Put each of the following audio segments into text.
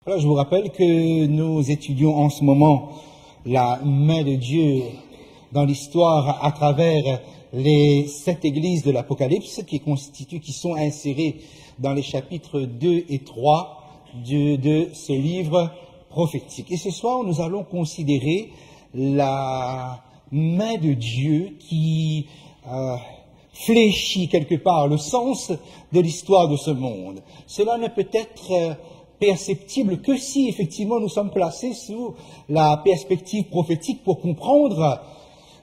Alors, je vous rappelle que nous étudions en ce moment la main de Dieu dans l'histoire à travers les 7 églises de l'Apocalypse qui sont insérées dans les chapitres 2 et 3 de ce livre prophétique. Et ce soir, nous allons considérer la main de Dieu qui fléchit quelque part le sens de l'histoire de ce monde. Cela ne peut être perceptible que si effectivement nous sommes placés sous la perspective prophétique pour comprendre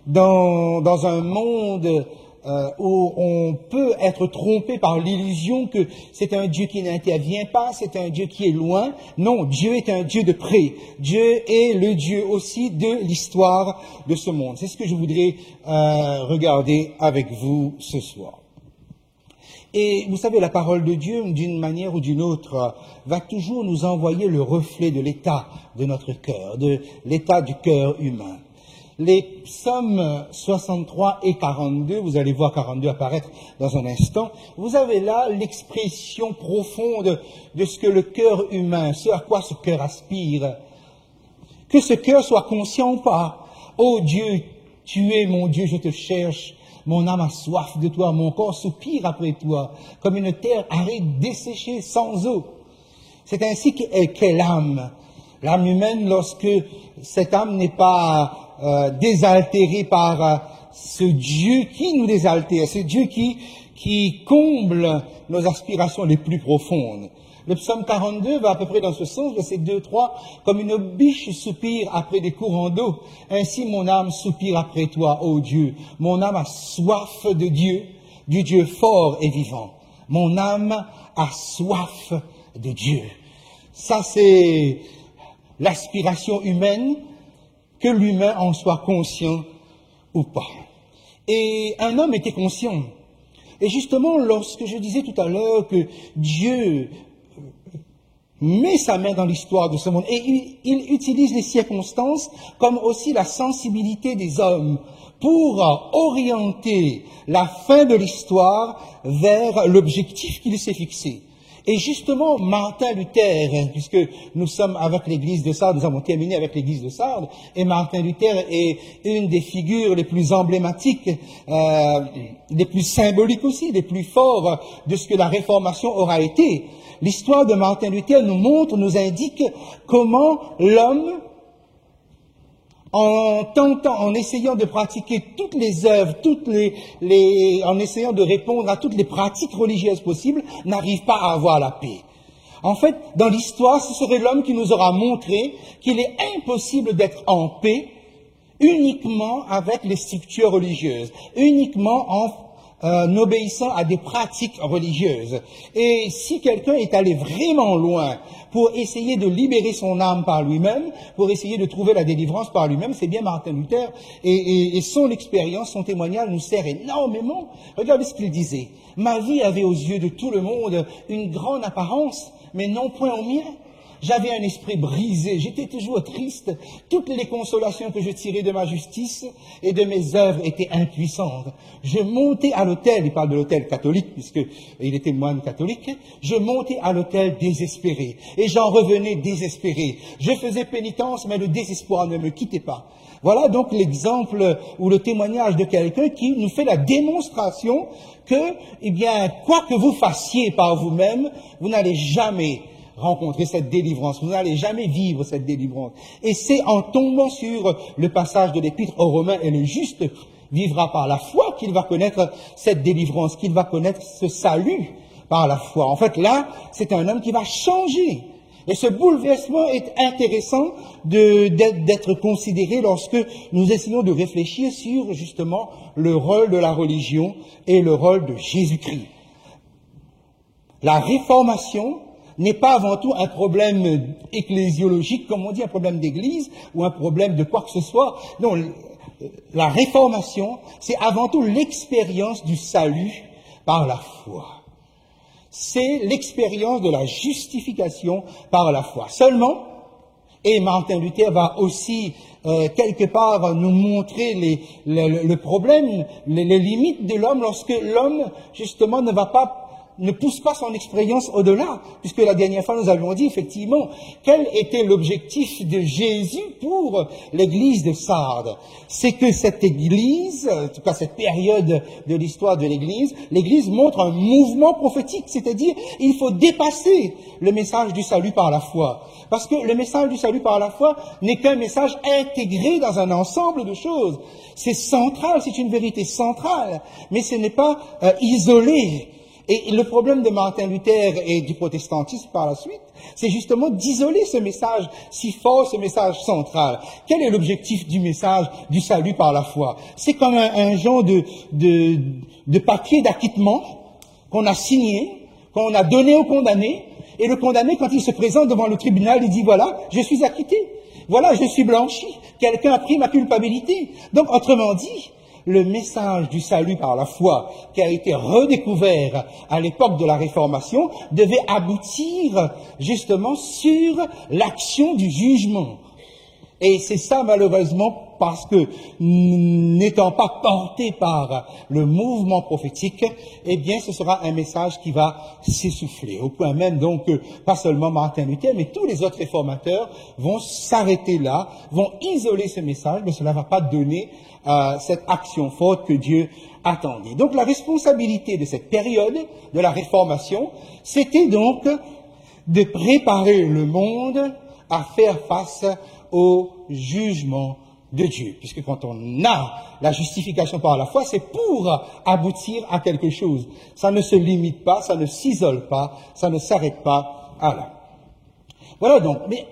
dans un monde où on peut être trompé par l'illusion que c'est un Dieu qui n'intervient pas, c'est un Dieu qui est loin. Non, Dieu est un Dieu de près. Dieu est le Dieu aussi de l'histoire de ce monde. C'est ce que je voudrais regarder avec vous ce soir. Et vous savez, la parole de Dieu, d'une manière ou d'une autre, va toujours nous envoyer le reflet de l'état de notre cœur, de l'état du cœur humain. Les psaumes 63 et 42, vous allez voir 42 apparaître dans un instant, vous avez là l'expression profonde de ce que le cœur humain, ce à quoi ce cœur aspire. Que ce cœur soit conscient ou pas. Ô Dieu, tu es mon Dieu, je te cherche. Mon âme a soif de toi, mon corps soupire après toi, comme une terre aride, desséchée, sans eau. C'est ainsi qu'est l'âme. L'âme humaine, lorsque cette âme n'est pas désaltérée par ce Dieu qui nous désaltère, ce Dieu qui comble nos aspirations les plus profondes. Le psaume 42 va à peu près dans ce sens, verset 2-3, comme une biche soupire après des courants d'eau. Ainsi mon âme soupire après toi, ô Dieu. Mon âme a soif de Dieu, du Dieu fort et vivant. Mon âme a soif de Dieu. Ça, c'est l'aspiration humaine, que l'humain en soit conscient ou pas. Et un homme était conscient. Et justement, lorsque je disais tout à l'heure que Dieu met sa main dans l'histoire de ce monde et il utilise les circonstances comme aussi la sensibilité des hommes pour orienter la fin de l'histoire vers l'objectif qu'il s'est fixé. Et justement, Martin Luther, puisque nous sommes avec l'église de Sardes, nous avons terminé avec l'église de Sardes, et Martin Luther est une des figures les plus emblématiques, les plus symboliques aussi, les plus forts de ce que la Réformation aura été. L'histoire de Martin Luther nous indique comment l'homme, en essayant de pratiquer toutes les œuvres, en essayant de répondre à toutes les pratiques religieuses possibles, n'arrive pas à avoir la paix. En fait, dans l'histoire, ce serait l'homme qui nous aura montré qu'il est impossible d'être en paix uniquement avec les structures religieuses, uniquement en obéissant à des pratiques religieuses. Et si quelqu'un est allé vraiment loin pour essayer de libérer son âme par lui-même, pour essayer de trouver la délivrance par lui-même, c'est bien Martin Luther. Et son expérience, son témoignage nous sert énormément. Regardez ce qu'il disait. Ma vie avait aux yeux de tout le monde une grande apparence, mais non point au mien. J'avais un esprit brisé, j'étais toujours triste. Toutes les consolations que je tirais de ma justice et de mes œuvres étaient impuissantes. Je montais à l'autel, il parle de l'autel catholique puisqu'il était moine catholique, je montais à l'autel désespéré et j'en revenais désespéré. Je faisais pénitence mais le désespoir ne me quittait pas. Voilà donc l'exemple ou le témoignage de quelqu'un qui nous fait la démonstration que, eh bien, quoi que vous fassiez par vous-même, vous n'allez jamais rencontrer cette délivrance. Vous n'allez jamais vivre cette délivrance. Et c'est en tombant sur le passage de l'Épître aux Romains, et le juste vivra par la foi, qu'il va connaître cette délivrance, qu'il va connaître ce salut par la foi. En fait, là, c'est un homme qui va changer. Et ce bouleversement est intéressant d'être considéré lorsque nous essayons de réfléchir sur, justement, le rôle de la religion et le rôle de Jésus-Christ. La réformation n'est pas avant tout un problème ecclésiologique, comme on dit, un problème d'église, ou un problème de quoi que ce soit. Non, la réformation, c'est avant tout l'expérience du salut par la foi. C'est l'expérience de la justification par la foi. Seulement, et Martin Luther va aussi, quelque part, nous montrer le problème, les limites de l'homme lorsque l'homme, justement, ne va pas ne pousse pas son expérience au-delà, puisque la dernière fois nous avions dit effectivement quel était l'objectif de Jésus pour l'église de Sardes. C'est que cette église, en tout cas cette période de l'histoire de l'église montre un mouvement prophétique, c'est-à-dire il faut dépasser le message du salut par la foi. Parce que le message du salut par la foi n'est qu'un message intégré dans un ensemble de choses. C'est central, c'est une vérité centrale, mais ce n'est pas isolé. Et le problème de Martin Luther et du protestantisme par la suite, c'est justement d'isoler ce message si fort, ce message central. Quel est l'objectif du message du salut par la foi? C'est comme un genre de papier d'acquittement qu'on a signé, qu'on a donné au condamné, et le condamné, quand il se présente devant le tribunal, il dit, voilà, je suis acquitté, voilà, je suis blanchi, quelqu'un a pris ma culpabilité. Donc, autrement dit, le message du salut par la foi, qui a été redécouvert à l'époque de la Réformation, devait aboutir justement sur l'action du jugement. Et c'est ça, malheureusement, parce que, n'étant pas porté par le mouvement prophétique, eh bien, ce sera un message qui va s'essouffler. Au point même, donc, que pas seulement Martin Luther, mais tous les autres réformateurs vont s'arrêter là, vont isoler ce message, mais cela ne va pas donner cette action forte que Dieu attendait. Donc, la responsabilité de cette période de la Réformation, c'était donc de préparer le monde à faire face au jugement de Dieu. Puisque quand on a la justification par la foi, c'est pour aboutir à quelque chose. Ça ne se limite pas, ça ne s'isole pas, ça ne s'arrête pas à là. Voilà donc. Mais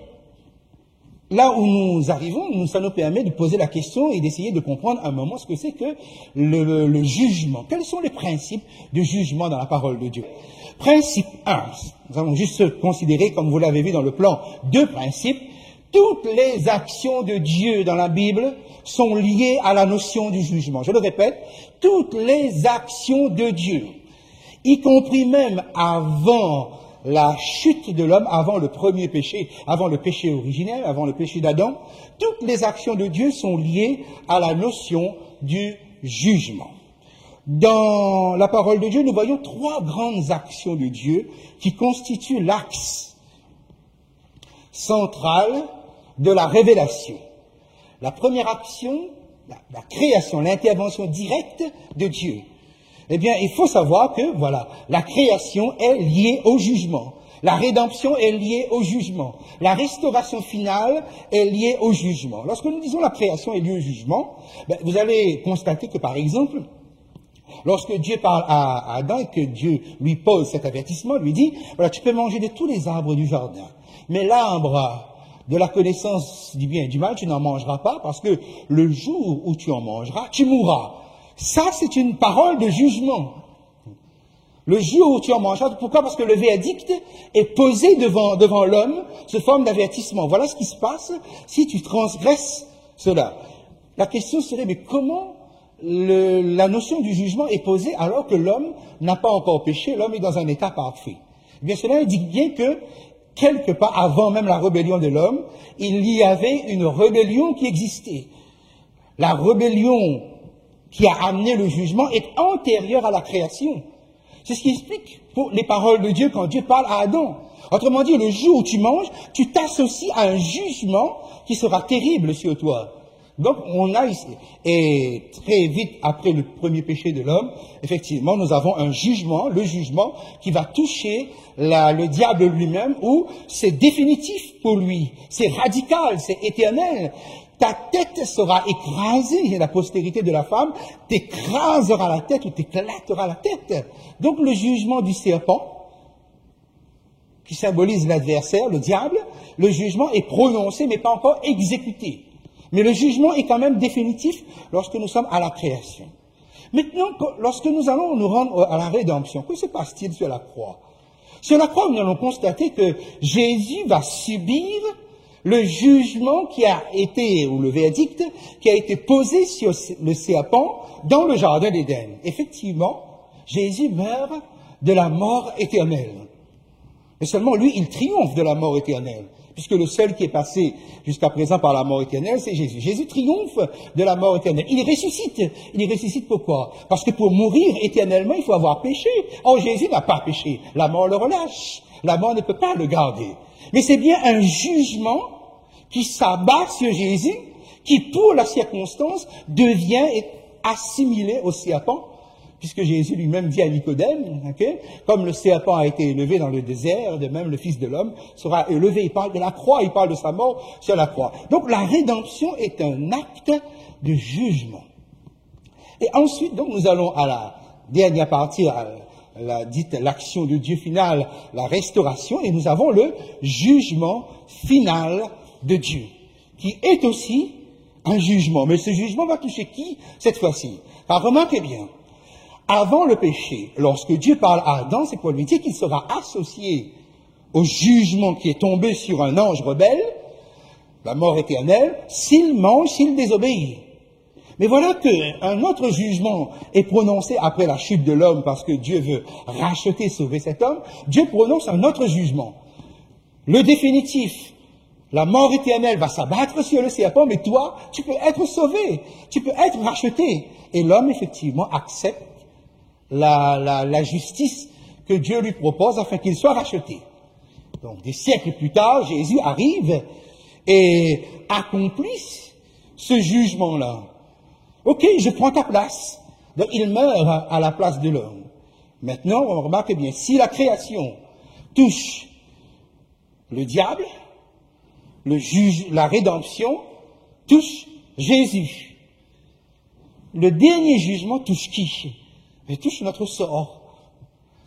là où nous arrivons, ça nous permet de poser la question et d'essayer de comprendre un moment ce que c'est que le jugement. Quels sont les principes de jugement dans la parole de Dieu? Principe 1, nous allons juste considérer, comme vous l'avez vu dans le plan, deux principes. Toutes les actions de Dieu dans la Bible sont liées à la notion du jugement. Je le répète, toutes les actions de Dieu, y compris même avant la chute de l'homme, avant le premier péché, avant le péché originel, avant le péché d'Adam, toutes les actions de Dieu sont liées à la notion du jugement. Dans la parole de Dieu, nous voyons trois grandes actions de Dieu qui constituent l'axe central de la révélation. La première action, la création, l'intervention directe de Dieu. Eh bien, il faut savoir que, voilà, la création est liée au jugement. La rédemption est liée au jugement. La restauration finale est liée au jugement. Lorsque nous disons la création est liée au jugement, vous allez constater que, par exemple, lorsque Dieu parle à Adam et que Dieu lui pose cet avertissement, lui dit, voilà, tu peux manger de tous les arbres du jardin, mais l'arbre de la connaissance du bien et du mal, tu n'en mangeras pas, parce que le jour où tu en mangeras, tu mourras. Ça, c'est une parole de jugement. Le jour où tu en mangeras, pourquoi? Parce que le verdict est posé devant l'homme sous forme d'avertissement. Voilà ce qui se passe si tu transgresses cela. La question serait, mais comment la notion du jugement est posée alors que l'homme n'a pas encore péché, l'homme est dans un état parfait? Eh bien, cela indique bien que quelque part avant même la rébellion de l'homme, il y avait une rébellion qui existait. La rébellion qui a amené le jugement est antérieure à la création. C'est ce qui explique pour les paroles de Dieu quand Dieu parle à Adam. Autrement dit, le jour où tu manges, tu t'associes à un jugement qui sera terrible sur toi. Donc, on a ici, et très vite après le premier péché de l'homme, effectivement, nous avons un jugement, le jugement qui va toucher le diable lui-même, où c'est définitif pour lui, c'est radical, c'est éternel. Ta tête sera écrasée, et la postérité de la femme t'écrasera la tête ou t'éclatera la tête. Donc, le jugement du serpent, qui symbolise l'adversaire, le diable, le jugement est prononcé mais pas encore exécuté. Mais le jugement est quand même définitif lorsque nous sommes à la création. Maintenant, lorsque nous allons nous rendre à la rédemption, que se passe-t-il sur la croix? Sur la croix, nous allons constater que Jésus va subir le jugement qui a été, ou le verdict, qui a été posé sur le serpent dans le jardin d'Éden. Effectivement, Jésus meurt de la mort éternelle. Mais seulement lui, il triomphe de la mort éternelle. puisque le seul qui est passé jusqu'à présent par la mort éternelle, c'est Jésus. Jésus triomphe de la mort éternelle. Il ressuscite. Il ressuscite pourquoi? Parce que pour mourir éternellement, il faut avoir péché. Or, Jésus n'a pas péché. La mort le relâche. La mort ne peut pas le garder. Mais c'est bien un jugement qui s'abat sur Jésus, qui, pour la circonstance, devient assimilé au serpent, puisque Jésus lui-même dit à Nicodème, comme le serpent a été élevé dans le désert, de même le Fils de l'homme sera élevé. Il parle de la croix, il parle de sa mort sur la croix. Donc la rédemption est un acte de jugement. Et ensuite, donc, nous allons à la dernière partie, à l'action de Dieu finale, la restauration, et nous avons le jugement final de Dieu, qui est aussi un jugement. Mais ce jugement va toucher qui cette fois-ci? Car remarquez bien, avant le péché, lorsque Dieu parle à Adam, c'est pour lui dire qu'il sera associé au jugement qui est tombé sur un ange rebelle, la mort éternelle, s'il mange, s'il désobéit. Mais voilà qu'un autre jugement est prononcé après la chute de l'homme, parce que Dieu veut racheter, sauver cet homme. Dieu prononce un autre jugement, le définitif. La mort éternelle va s'abattre sur le serpent, mais toi, tu peux être sauvé, tu peux être racheté. Et l'homme, effectivement, accepte la justice que Dieu lui propose afin qu'il soit racheté. Donc, des siècles plus tard, Jésus arrive et accomplit ce jugement-là. Ok, je prends ta place. Donc, il meurt à la place de l'homme. Maintenant, on remarque bien, si la création touche le diable, le juge, la rédemption touche Jésus. Le dernier jugement touche qui? Il touche notre sort.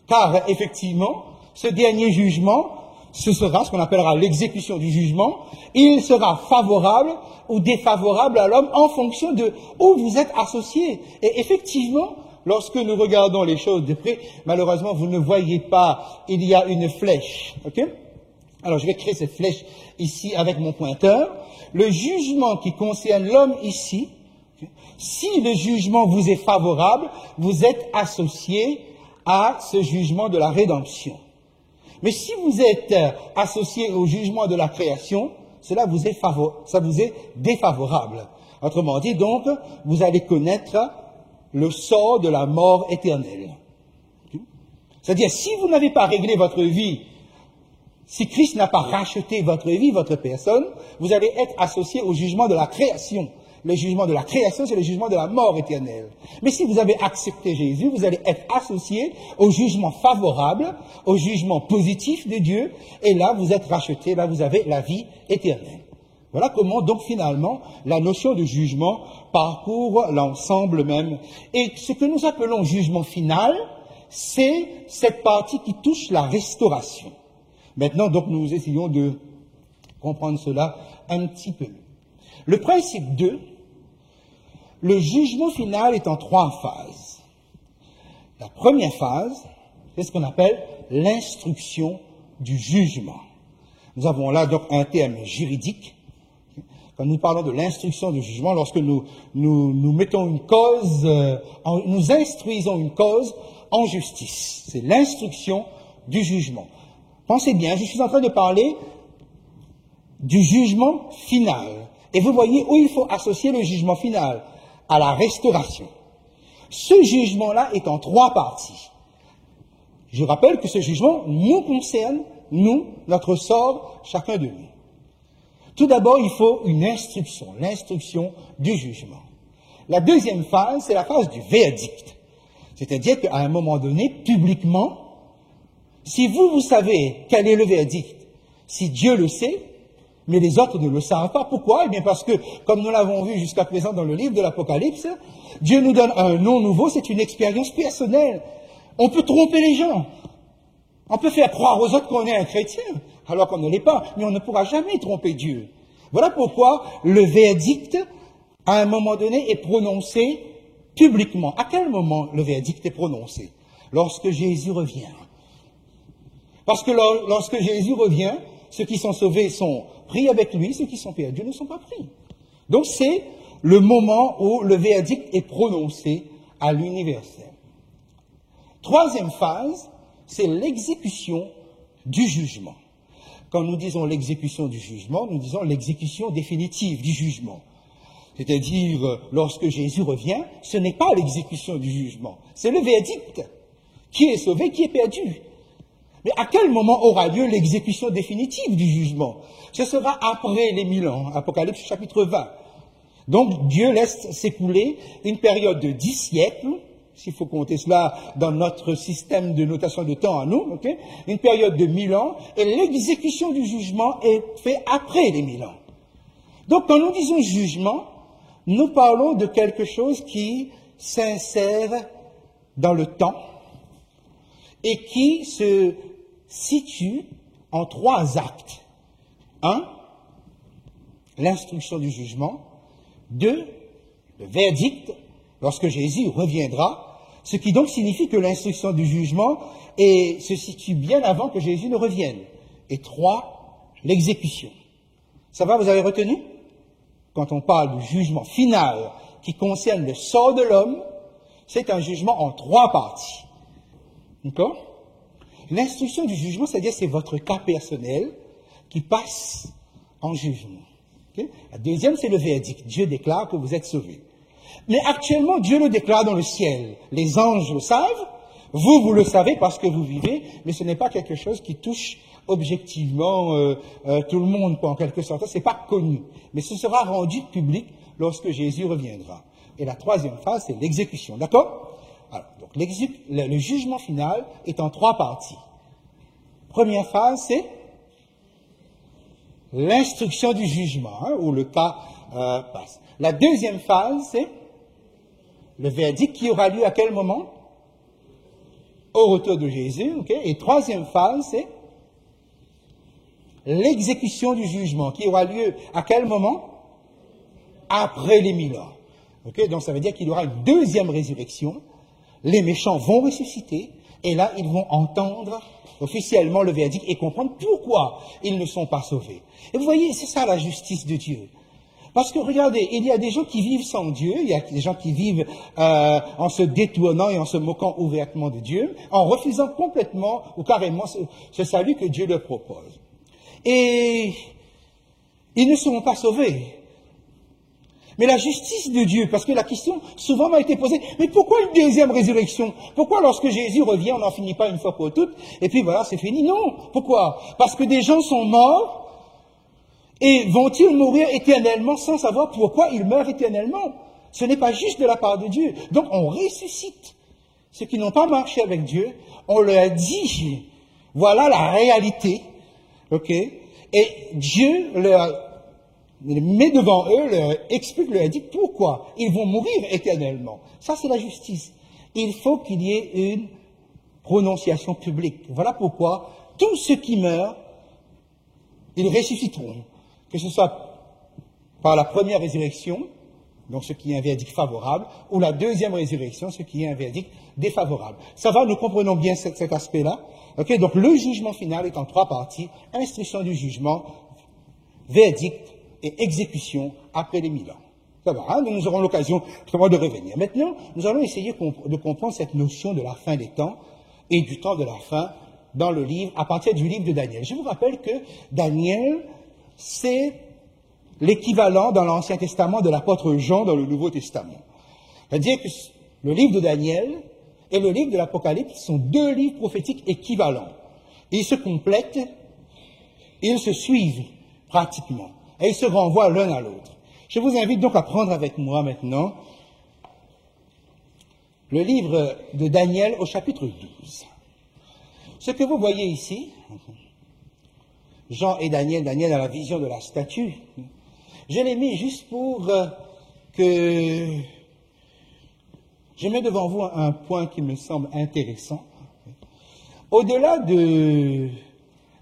Car, effectivement, ce dernier jugement, ce sera ce qu'on appellera l'exécution du jugement. Il sera favorable ou défavorable à l'homme en fonction de où vous êtes associé. Et effectivement, lorsque nous regardons les choses de près, malheureusement, vous ne voyez pas, il y a une flèche. Ok? Alors, je vais créer cette flèche ici avec mon pointeur. Le jugement qui concerne l'homme ici, si le jugement vous est favorable, vous êtes associé à ce jugement de la rédemption. Mais si vous êtes associé au jugement de la création, cela vous est ça vous est défavorable. Autrement dit, donc, vous allez connaître le sort de la mort éternelle. C'est-à-dire, si vous n'avez pas réglé votre vie, si Christ n'a pas racheté votre vie, votre personne, vous allez être associé au jugement de la création. Le jugement de la création, c'est le jugement de la mort éternelle. Mais si vous avez accepté Jésus, vous allez être associé au jugement favorable, au jugement positif de Dieu, et là, vous êtes racheté, là, vous avez la vie éternelle. Voilà comment, donc, finalement, la notion de jugement parcourt l'ensemble même. Et ce que nous appelons jugement final, c'est cette partie qui touche la restauration. Maintenant, donc, nous essayons de comprendre cela un petit peu. Le principe 2, le jugement final est en 3 phases. La première phase, c'est ce qu'on appelle l'instruction du jugement. Nous avons là donc un terme juridique. Quand nous parlons de l'instruction du jugement, lorsque nous mettons une cause, nous instruisons une cause en justice. C'est l'instruction du jugement. Pensez bien, je suis en train de parler du jugement final. Et vous voyez où il faut associer le jugement final, à la restauration. Ce jugement-là est en 3 parties. Je rappelle que ce jugement nous concerne, nous, notre sort, chacun de nous. Tout d'abord, il faut une instruction, l'instruction du jugement. La deuxième phase, c'est la phase du verdict. C'est-à-dire qu'à un moment donné, publiquement, si vous savez quel est le verdict, si Dieu le sait, mais les autres ne le savent pas. Pourquoi? Eh bien parce que, comme nous l'avons vu jusqu'à présent dans le livre de l'Apocalypse, Dieu nous donne un nom nouveau, c'est une expérience personnelle. On peut tromper les gens. On peut faire croire aux autres qu'on est un chrétien, alors qu'on ne l'est pas, mais on ne pourra jamais tromper Dieu. Voilà pourquoi le verdict, à un moment donné, est prononcé publiquement. À quel moment le verdict est prononcé? Lorsque Jésus revient. Parce que lorsque Jésus revient, ceux qui sont sauvés sont pris avec lui, ceux qui sont perdus ne sont pas pris. Donc c'est le moment où le verdict est prononcé à l'universel. Troisième phase, c'est l'exécution du jugement. Quand nous disons l'exécution du jugement, nous disons l'exécution définitive du jugement. C'est-à-dire, lorsque Jésus revient, ce n'est pas l'exécution du jugement, c'est le verdict. Qui est sauvé, qui est perdu. Mais à quel moment aura lieu l'exécution définitive du jugement? Ce sera après les 1000 ans, Apocalypse chapitre 20. Donc Dieu laisse s'écouler une période de 10 siècles, s'il faut compter cela dans notre système de notation de temps à nous, okay? Une période de 1000 ans, et l'exécution du jugement est faite après les 1000 ans. Donc quand nous disons jugement, nous parlons de quelque chose qui s'insère dans le temps et qui se situe en 3 actes. 1, l'instruction du jugement. 2, le verdict, lorsque Jésus reviendra, ce qui donc signifie que l'instruction du jugement se situe bien avant que Jésus ne revienne. Et 3, l'exécution. Ça va, vous avez retenu? Quand on parle du jugement final qui concerne le sort de l'homme, c'est un jugement en 3 parties. D'accord? L'instruction du jugement, c'est-à-dire c'est votre cas personnel qui passe en jugement. Okay? La deuxième, c'est le verdict. Dieu déclare que vous êtes sauvés. Mais actuellement, Dieu le déclare dans le ciel. Les anges le savent, vous le savez parce que vous vivez, mais ce n'est pas quelque chose qui touche objectivement tout le monde, en quelque sorte. Ce n'est pas connu. Mais ce sera rendu public lorsque Jésus reviendra. Et la troisième phase, c'est l'exécution. D'accord? Alors, donc, le jugement final est en 3 parties. Première phase, c'est l'instruction du jugement, où le cas passe. La deuxième phase, c'est le verdict qui aura lieu à quel moment? Au retour de Jésus. Okay? Et troisième phase, c'est l'exécution du jugement qui aura lieu à quel moment? Après les 1000 ans. Okay? Donc ça veut dire qu'il y aura une deuxième résurrection. Les méchants vont ressusciter et là ils vont entendre officiellement le verdict et comprendre pourquoi ils ne sont pas sauvés. Et vous voyez, c'est ça la justice de Dieu. Parce que regardez, il y a des gens qui vivent sans Dieu, il y a des gens qui vivent en se détournant et en se moquant ouvertement de Dieu, en refusant complètement ou carrément ce salut que Dieu leur propose. Et ils ne seront pas sauvés. Mais la justice de Dieu, parce que la question souvent m'a été posée, mais pourquoi une deuxième résurrection? Pourquoi lorsque Jésus revient, on n'en finit pas une fois pour toutes, et puis voilà, c'est fini? Non. Pourquoi? Parce que des gens sont morts, et vont-ils mourir éternellement sans savoir pourquoi ils meurent éternellement? Ce n'est pas juste de la part de Dieu. Donc on ressuscite ceux qui n'ont pas marché avec Dieu, on leur dit, voilà la réalité, ok? Et Dieu leur met devant eux, leur explique, leur dit pourquoi ils vont mourir éternellement. Ça, c'est la justice. Il faut qu'il y ait une prononciation publique. Voilà pourquoi tous ceux qui meurent, ils ressusciteront. Que ce soit par la première résurrection, donc ce qui est un verdict favorable, ou la deuxième résurrection, ce qui est un verdict défavorable. Ça va, nous comprenons bien cet aspect-là. Okay, donc le jugement final est en 3 parties, instruction du jugement, verdict et exécution après les 1000 ans. Ça va, hein? Donc nous aurons l'occasion justement de revenir. Maintenant, nous allons essayer de comprendre cette notion de la fin des temps et du temps de la fin dans le livre, à partir du livre de Daniel. Je vous rappelle que Daniel, c'est l'équivalent dans l'Ancien Testament de l'apôtre Jean dans le Nouveau Testament. C'est-à-dire que le livre de Daniel et le livre de l'Apocalypse sont 2 livres prophétiques équivalents. Ils se complètent, ils se suivent pratiquement, et ils se renvoient l'un à l'autre. Je vous invite donc à prendre avec moi maintenant le livre de Daniel au chapitre 12. Ce que vous voyez ici, Jean et Daniel, Daniel a la vision de la statue. Je l'ai mis juste pour que je mets devant vous un point qui me semble intéressant. Au-delà de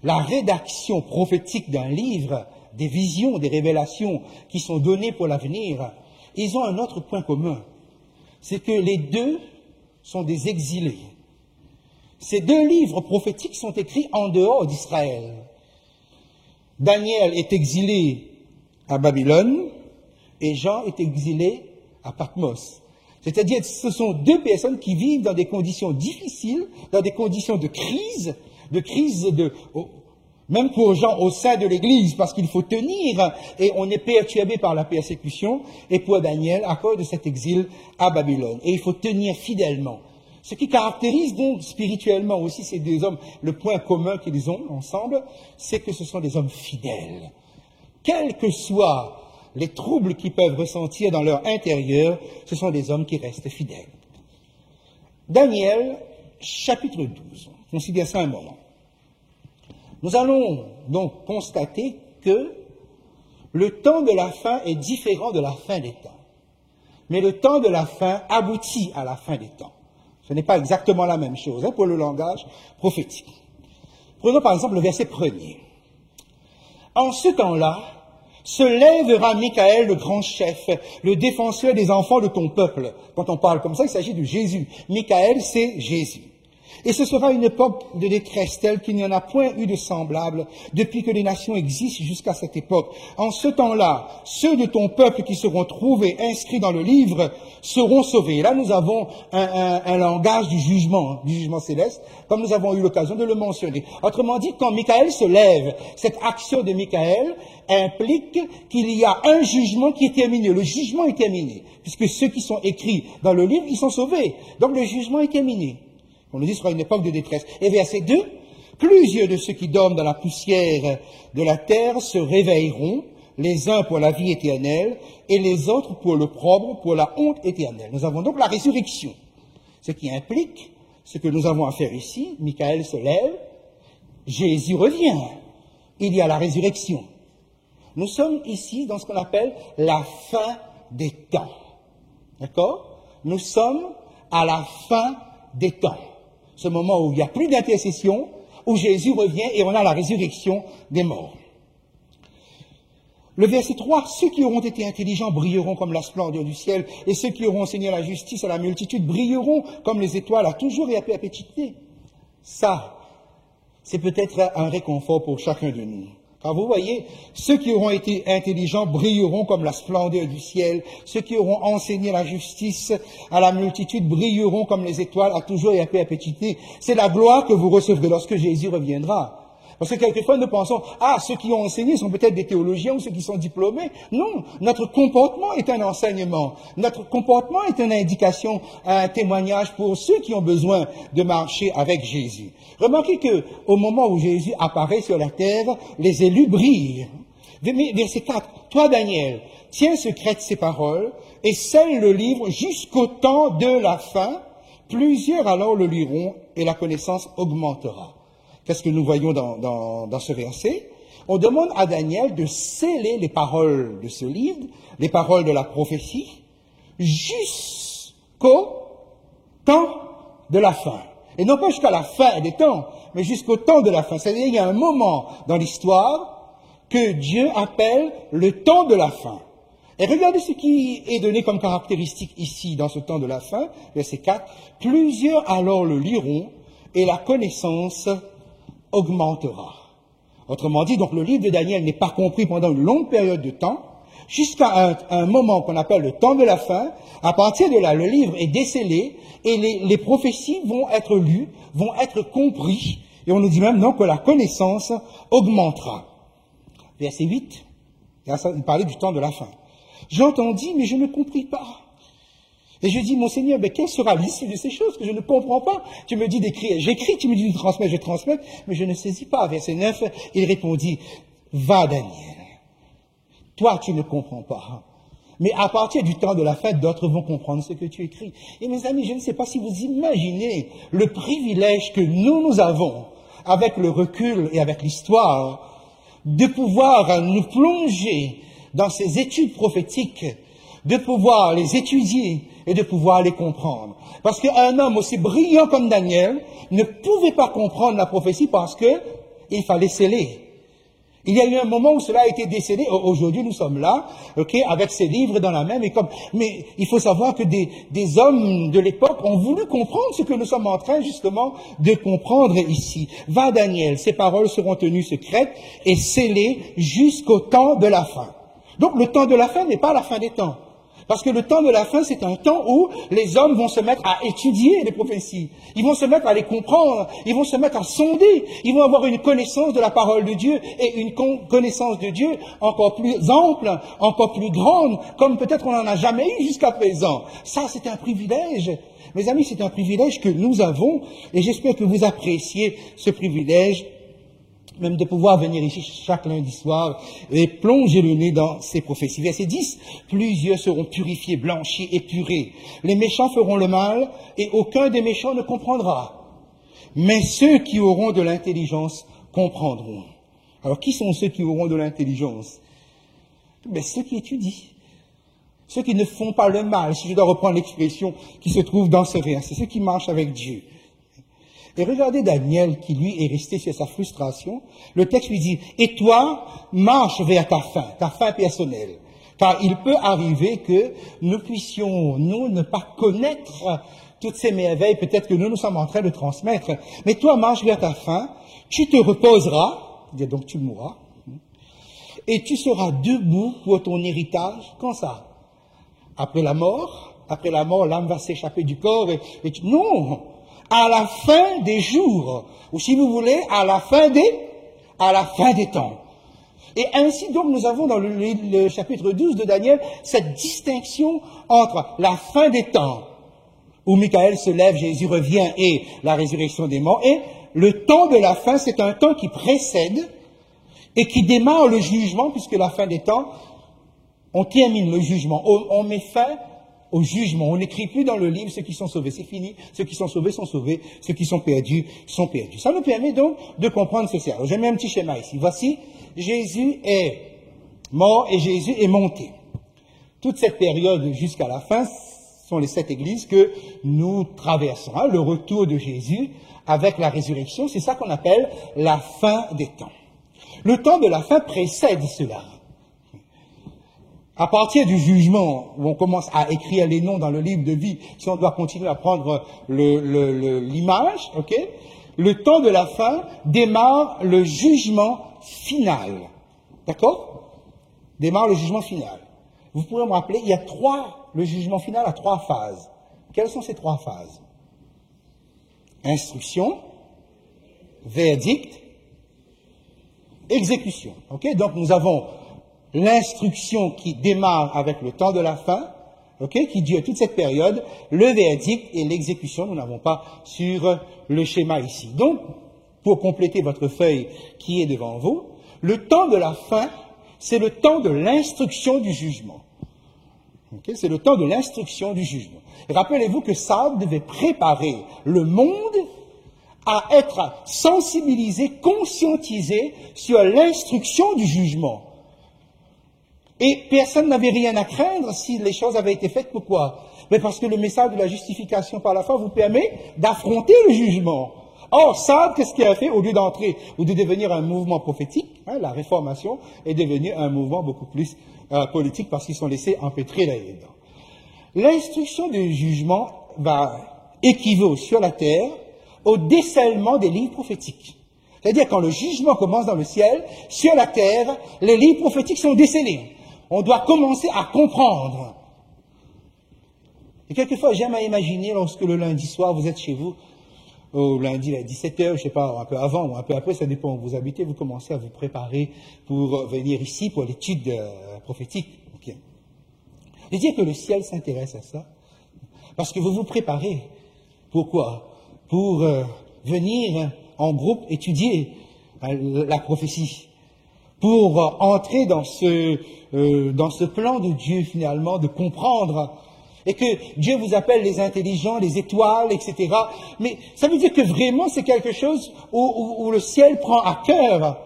la rédaction prophétique d'un livre, des visions, des révélations qui sont données pour l'avenir, ils ont un autre point commun. C'est que les 2 sont des exilés. Ces 2 livres prophétiques sont écrits en dehors d'Israël. Daniel est exilé à Babylone et Jean est exilé à Patmos. C'est-à-dire que ce sont 2 personnes qui vivent dans des conditions difficiles, dans des conditions de crise même pour gens au sein de l'Église, parce qu'il faut tenir, et on est perturbé par la persécution, et pour Daniel, à cause de cet exil à Babylone. Et il faut tenir fidèlement. Ce qui caractérise donc spirituellement aussi ces deux hommes, le point commun qu'ils ont ensemble, c'est que ce sont des hommes fidèles. Quels que soient les troubles qu'ils peuvent ressentir dans leur intérieur, ce sont des hommes qui restent fidèles. Daniel, chapitre 12, considère ça un moment. Nous allons donc constater que le temps de la fin est différent de la fin des temps. Mais le temps de la fin aboutit à la fin des temps. Ce n'est pas exactement la même chose pour le langage prophétique. Prenons par exemple le verset 1er. En ce temps-là, se lèvera Michaël, le grand chef, le défenseur des enfants de ton peuple. Quand on parle comme ça, il s'agit de Jésus. Michaël, c'est Jésus. Et ce sera une époque de détresse telle qu'il n'y en a point eu de semblable depuis que les nations existent jusqu'à cette époque. En ce temps-là, ceux de ton peuple qui seront trouvés inscrits dans le livre seront sauvés. Là, nous avons un langage du jugement céleste, comme nous avons eu l'occasion de le mentionner. Autrement dit, quand Michaël se lève, cette action de Michaël implique qu'il y a un jugement qui est terminé. Le jugement est terminé, puisque ceux qui sont écrits dans le livre, ils sont sauvés. Donc le jugement est terminé. On nous dit que ce sera une époque de détresse. Et verset 2, plusieurs de ceux qui dorment dans la poussière de la terre se réveilleront, les uns pour la vie éternelle et les autres pour l'opprobre, pour la honte éternelle. Nous avons donc la résurrection, ce qui implique ce que nous avons à faire ici. Michaël se lève, Jésus revient, il y a la résurrection. Nous sommes ici dans ce qu'on appelle la fin des temps. D'accord? Nous sommes à la fin des temps. Ce moment où il n'y a plus d'intercession, où Jésus revient et on a la résurrection des morts. Le verset 3, ceux qui auront été intelligents brilleront comme la splendeur du ciel, et ceux qui auront enseigné la justice à la multitude brilleront comme les étoiles à toujours et à perpétuité. Ça, c'est peut-être un réconfort pour chacun de nous. Car vous voyez, ceux qui auront été intelligents brilleront comme la splendeur du ciel. Ceux qui auront enseigné la justice à la multitude brilleront comme les étoiles à toujours et à perpétuité. C'est la gloire que vous recevrez lorsque Jésus reviendra. Parce que quelquefois nous pensons, ceux qui ont enseigné sont peut-être des théologiens ou ceux qui sont diplômés. Non, notre comportement est un enseignement. Notre comportement est une indication, un témoignage pour ceux qui ont besoin de marcher avec Jésus. Remarquez que au moment où Jésus apparaît sur la terre, les élus brillent. Verset 4. Toi, Daniel, tiens secrètes ces paroles et scelle le livre jusqu'au temps de la fin. Plusieurs alors le liront et la connaissance augmentera. Qu'est-ce que nous voyons dans ce verset? On demande à Daniel de sceller les paroles de ce livre, les paroles de la prophétie, jusqu'au temps de la fin. Et non pas jusqu'à la fin des temps, mais jusqu'au temps de la fin. C'est-à-dire qu'il y a un moment dans l'histoire que Dieu appelle le temps de la fin. Et regardez ce qui est donné comme caractéristique ici, dans ce temps de la fin, verset 4. Plusieurs alors le liront et la connaissance augmentera. Autrement dit, donc le livre de Daniel n'est pas compris pendant une longue période de temps, jusqu'à un moment qu'on appelle le temps de la fin. À partir de là, le livre est décelé et les prophéties vont être lues, vont être compris, et on nous dit même non que la connaissance augmentera. Verset 8, il parlait du temps de la fin. J'entendis, mais je ne compris pas. Et je dis, mon Seigneur, mais quelle sera l'issue de ces choses que je ne comprends pas? Tu me dis d'écrire, j'écris, tu me dis de transmettre, je transmets, mais je ne saisis pas. Verset 9, il répondit, va Daniel, toi tu ne comprends pas. Mais à partir du temps de la fin, d'autres vont comprendre ce que tu écris. Et mes amis, je ne sais pas si vous imaginez le privilège que nous avons, avec le recul et avec l'histoire, de pouvoir nous plonger dans ces études prophétiques, de pouvoir les étudier et de pouvoir les comprendre. Parce qu'un homme aussi brillant comme Daniel ne pouvait pas comprendre la prophétie parce qu'il fallait sceller. Il y a eu un moment où cela a été décédé. Aujourd'hui, nous sommes là, avec ces livres dans la main. Mais il faut savoir que des hommes de l'époque ont voulu comprendre ce que nous sommes en train, justement, de comprendre ici. Va, Daniel, ces paroles seront tenues secrètes et scellées jusqu'au temps de la fin. Donc, le temps de la fin n'est pas la fin des temps. Parce que le temps de la fin, c'est un temps où les hommes vont se mettre à étudier les prophéties. Ils vont se mettre à les comprendre. Ils vont se mettre à sonder. Ils vont avoir une connaissance de la parole de Dieu et une connaissance de Dieu encore plus ample, encore plus grande, comme peut-être on n'en a jamais eu jusqu'à présent. Ça, c'est un privilège. Mes amis, c'est un privilège que nous avons et j'espère que vous appréciez ce privilège, même de pouvoir venir ici chaque lundi soir et plonger le nez dans ces prophéties. Verset 10, plusieurs seront purifiés, blanchis, épurés. Les méchants feront le mal et aucun des méchants ne comprendra. Mais ceux qui auront de l'intelligence comprendront. Alors, qui sont ceux qui auront de l'intelligence? Ben, ceux qui étudient. Ceux qui ne font pas le mal, si je dois reprendre l'expression qui se trouve dans ce verset. Ceux qui marchent avec Dieu. Et regardez Daniel qui, lui, est resté sur sa frustration. Le texte lui dit, et toi, marche vers ta fin personnelle. Car il peut arriver que nous puissions, nous, ne pas connaître toutes ces merveilles, peut-être que nous sommes en train de transmettre. Mais toi, marche vers ta fin, tu te reposeras, donc tu mourras, et tu seras debout pour ton héritage. Quand ça? Après la mort, l'âme va s'échapper du corps non! À la fin des jours, ou si vous voulez, à la fin des temps. Et ainsi donc nous avons dans le chapitre 12 de Daniel cette distinction entre la fin des temps, où Michael se lève, Jésus revient et la résurrection des morts, et le temps de la fin, c'est un temps qui précède et qui démarre le jugement, puisque la fin des temps, on termine le jugement, on met fin au jugement. On n'écrit plus dans le livre ceux qui sont sauvés, c'est fini. Ceux qui sont sauvés, ceux qui sont perdus, sont perdus. Ça nous permet donc de comprendre ceci. Alors, j'ai mis un petit schéma ici. Voici, Jésus est mort et Jésus est monté. Toute cette période jusqu'à la fin sont les 7 églises que nous traversons. Le retour de Jésus avec la résurrection, c'est ça qu'on appelle la fin des temps. Le temps de la fin précède cela. À partir du jugement, où on commence à écrire les noms dans le livre de vie, si on doit continuer à prendre l'image, ok, le temps de la fin démarre le jugement final. D'accord? Démarre le jugement final. Vous pourrez me rappeler, le jugement final a 3 phases. Quelles sont ces 3 phases? Instruction, verdict, exécution. Ok? Donc nous avons l'instruction qui démarre avec le temps de la fin, qui dure toute cette période, le verdict et l'exécution, nous n'avons pas sur le schéma ici. Donc, pour compléter votre feuille qui est devant vous, le temps de la fin, c'est le temps de l'instruction du jugement. C'est le temps de l'instruction du jugement. Et rappelez-vous que Sade devait préparer le monde à être sensibilisé, conscientisé sur l'instruction du jugement. Et personne n'avait rien à craindre si les choses avaient été faites. Pourquoi? Mais parce que le message de la justification par la foi vous permet d'affronter le jugement. Or, Sade, qu'est-ce qu'il a fait? Au lieu d'entrer ou de devenir un mouvement prophétique, la réformation est devenue un mouvement beaucoup plus politique parce qu'ils sont laissés empêtrer là-dedans. L'instruction du jugement équivaut sur la terre au décèlement des livres prophétiques. C'est-à-dire quand le jugement commence dans le ciel, sur la terre, les livres prophétiques sont décélés. On doit commencer à comprendre. Et quelquefois, j'aime à imaginer lorsque le lundi soir, vous êtes chez vous, au lundi à 17h, je ne sais pas, un peu avant ou un peu après, ça dépend où vous habitez, vous commencez à vous préparer pour venir ici pour l'étude prophétique. Okay. Je veux dire que le ciel s'intéresse à ça, parce que vous vous préparez. Pourquoi? Pour venir en groupe étudier la prophétie, pour entrer dans ce plan de Dieu finalement, de comprendre, et que Dieu vous appelle les intelligents, les étoiles, etc. Mais ça veut dire que vraiment c'est quelque chose où le ciel prend à cœur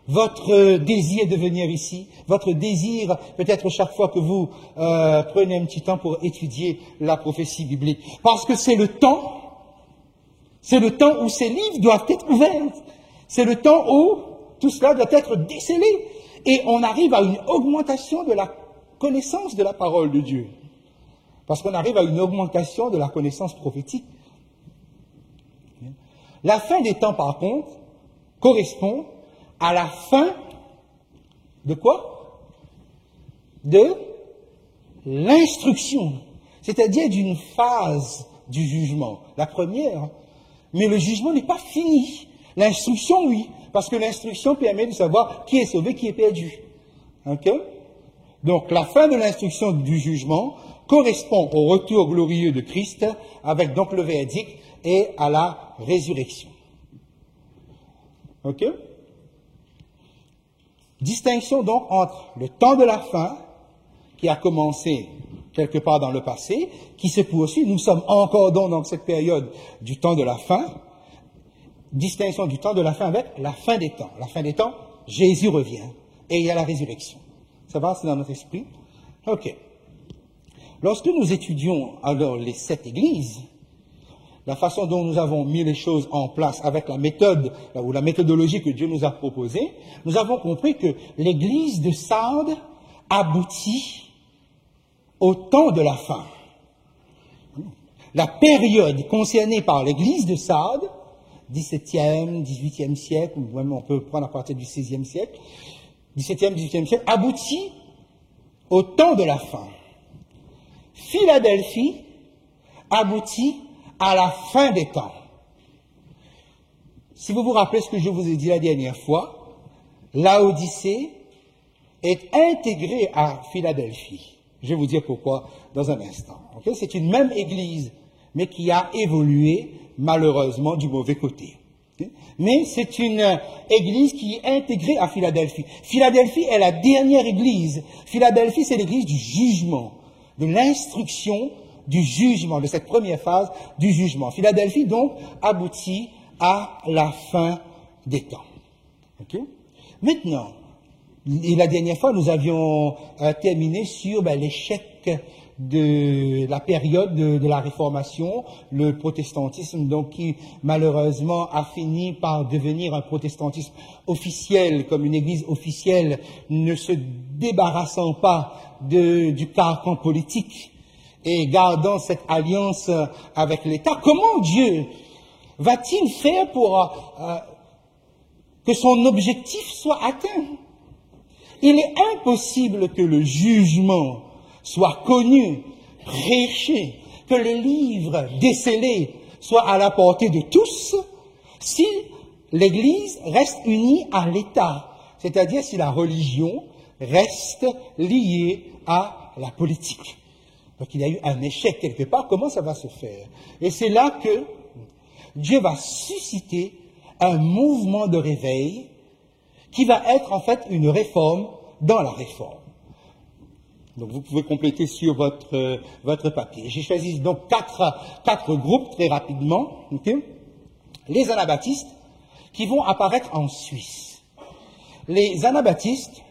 votre désir de venir ici, votre désir peut-être chaque fois que vous prenez un petit temps pour étudier la prophétie biblique. Parce que c'est le temps où ces livres doivent être ouverts. C'est le temps où tout cela doit être décelé. Et on arrive à une augmentation de la connaissance de la parole de Dieu. Parce qu'on arrive à une augmentation de la connaissance prophétique. La fin des temps, par contre, correspond à la fin de quoi? De l'instruction, c'est-à-dire d'une phase du jugement, la première. Mais le jugement n'est pas fini. L'instruction, oui, parce que l'instruction permet de savoir qui est sauvé, qui est perdu. Ok? Donc, la fin de l'instruction du jugement correspond au retour glorieux de Christ, avec donc le verdict et à la résurrection. Ok? Distinction donc entre le temps de la fin, qui a commencé quelque part dans le passé, qui se poursuit. Nous sommes encore donc dans cette période du temps de la fin. Distinction du temps de la fin avec la fin des temps. La fin des temps, Jésus revient et il y a la résurrection. Ça va, c'est dans notre esprit? Ok. Lorsque nous étudions alors les 7 églises, la façon dont nous avons mis les choses en place avec la méthode ou la méthodologie que Dieu nous a proposée, nous avons compris que l'église de Sardes aboutit au temps de la fin. La période concernée par l'église de Sardes, 17e, 18e siècle, ou même on peut prendre à partir du 16e siècle, 17e, 18e siècle, aboutit au temps de la fin. Philadelphie aboutit à la fin des temps. Si vous vous rappelez ce que je vous ai dit la dernière fois, Laodicée est intégrée à Philadelphie. Je vais vous dire pourquoi dans un instant. Okay? C'est une même église, mais qui a évolué malheureusement du mauvais côté. Okay? Mais c'est une église qui est intégrée à Philadelphie. Philadelphie est la dernière église. Philadelphie, c'est l'église du jugement, de l'instruction du jugement, de cette première phase du jugement. Philadelphie, donc, aboutit à la fin des temps. Okay? Maintenant, et la dernière fois, nous avions terminé sur l'échec de la période de la Réformation, le protestantisme, donc qui malheureusement a fini par devenir un protestantisme officiel, comme une église officielle, ne se débarrassant pas du carcan politique et gardant cette alliance avec l'État. Comment Dieu va-t-il faire pour que son objectif soit atteint? Il est impossible que le jugement soit connu, prêché, que le livre décelé soit à la portée de tous si l'Église reste unie à l'État, c'est-à-dire si la religion reste liée à la politique. Donc il y a eu un échec quelque part. Comment ça va se faire? Et c'est là que Dieu va susciter un mouvement de réveil qui va être en fait une réforme dans la réforme. Donc vous pouvez compléter sur votre papier. J'ai choisi donc quatre groupes très rapidement. Okay? Les anabaptistes qui vont apparaître en Suisse. Les anabaptistes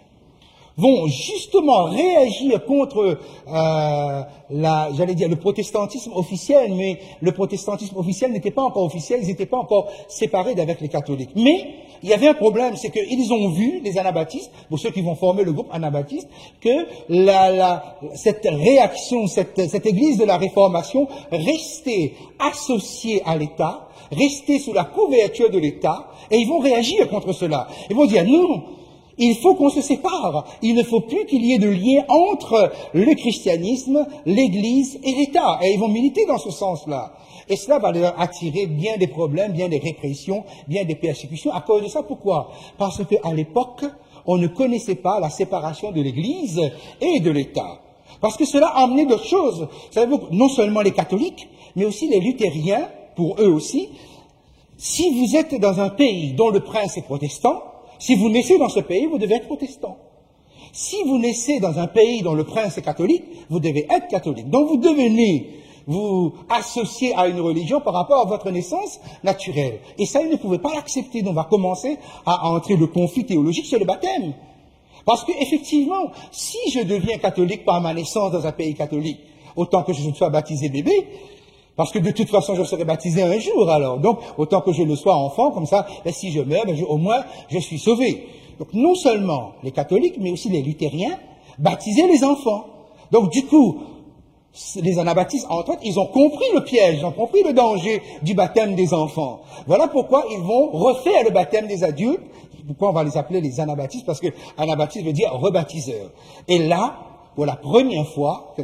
vont justement réagir contre le protestantisme officiel, mais le protestantisme officiel n'était pas encore officiel, ils n'étaient pas encore séparés d'avec les catholiques. Mais il y avait un problème, c'est qu'ils ont vu, les anabaptistes, pour ceux qui vont former le groupe anabaptiste, que cette réaction, cette église de la Réformation restait associée à l'État, restait sous la couverture de l'État, et ils vont réagir contre cela. Ils vont dire, non, il faut qu'on se sépare. Il ne faut plus qu'il y ait de lien entre le christianisme, l'Église et l'État. Et ils vont militer dans ce sens-là. Et cela va leur attirer bien des problèmes, bien des répressions, bien des persécutions. À cause de ça, pourquoi? Parce qu'à l'époque, on ne connaissait pas la séparation de l'Église et de l'État. Parce que cela a amené d'autres choses. Savez-vous, non seulement les catholiques, mais aussi les luthériens, pour eux aussi. Si vous êtes dans un pays dont le prince est protestant, si vous naissez dans ce pays, vous devez être protestant. Si vous naissez dans un pays dont le prince est catholique, vous devez être catholique. Donc vous devenez vous associer à une religion par rapport à votre naissance naturelle. Et ça, ils ne pouvaient pas l'accepter. Donc on va commencer à entrer le conflit théologique sur le baptême. Parce qu'effectivement, si je deviens catholique par ma naissance dans un pays catholique, autant que je ne sois baptisé bébé, parce que de toute façon, je serai baptisé un jour alors. Donc, autant que je le sois enfant, comme ça, si je meurs, au moins, je suis sauvé. Donc, non seulement les catholiques, mais aussi les luthériens, baptisaient les enfants. Donc, du coup, les anabaptistes, entre autres, ils ont compris le piège, ils ont compris le danger du baptême des enfants. Voilà pourquoi ils vont refaire le baptême des adultes. Pourquoi on va les appeler les anabaptistes? Parce que anabaptiste veut dire rebaptiseur. Et là, pour la première fois,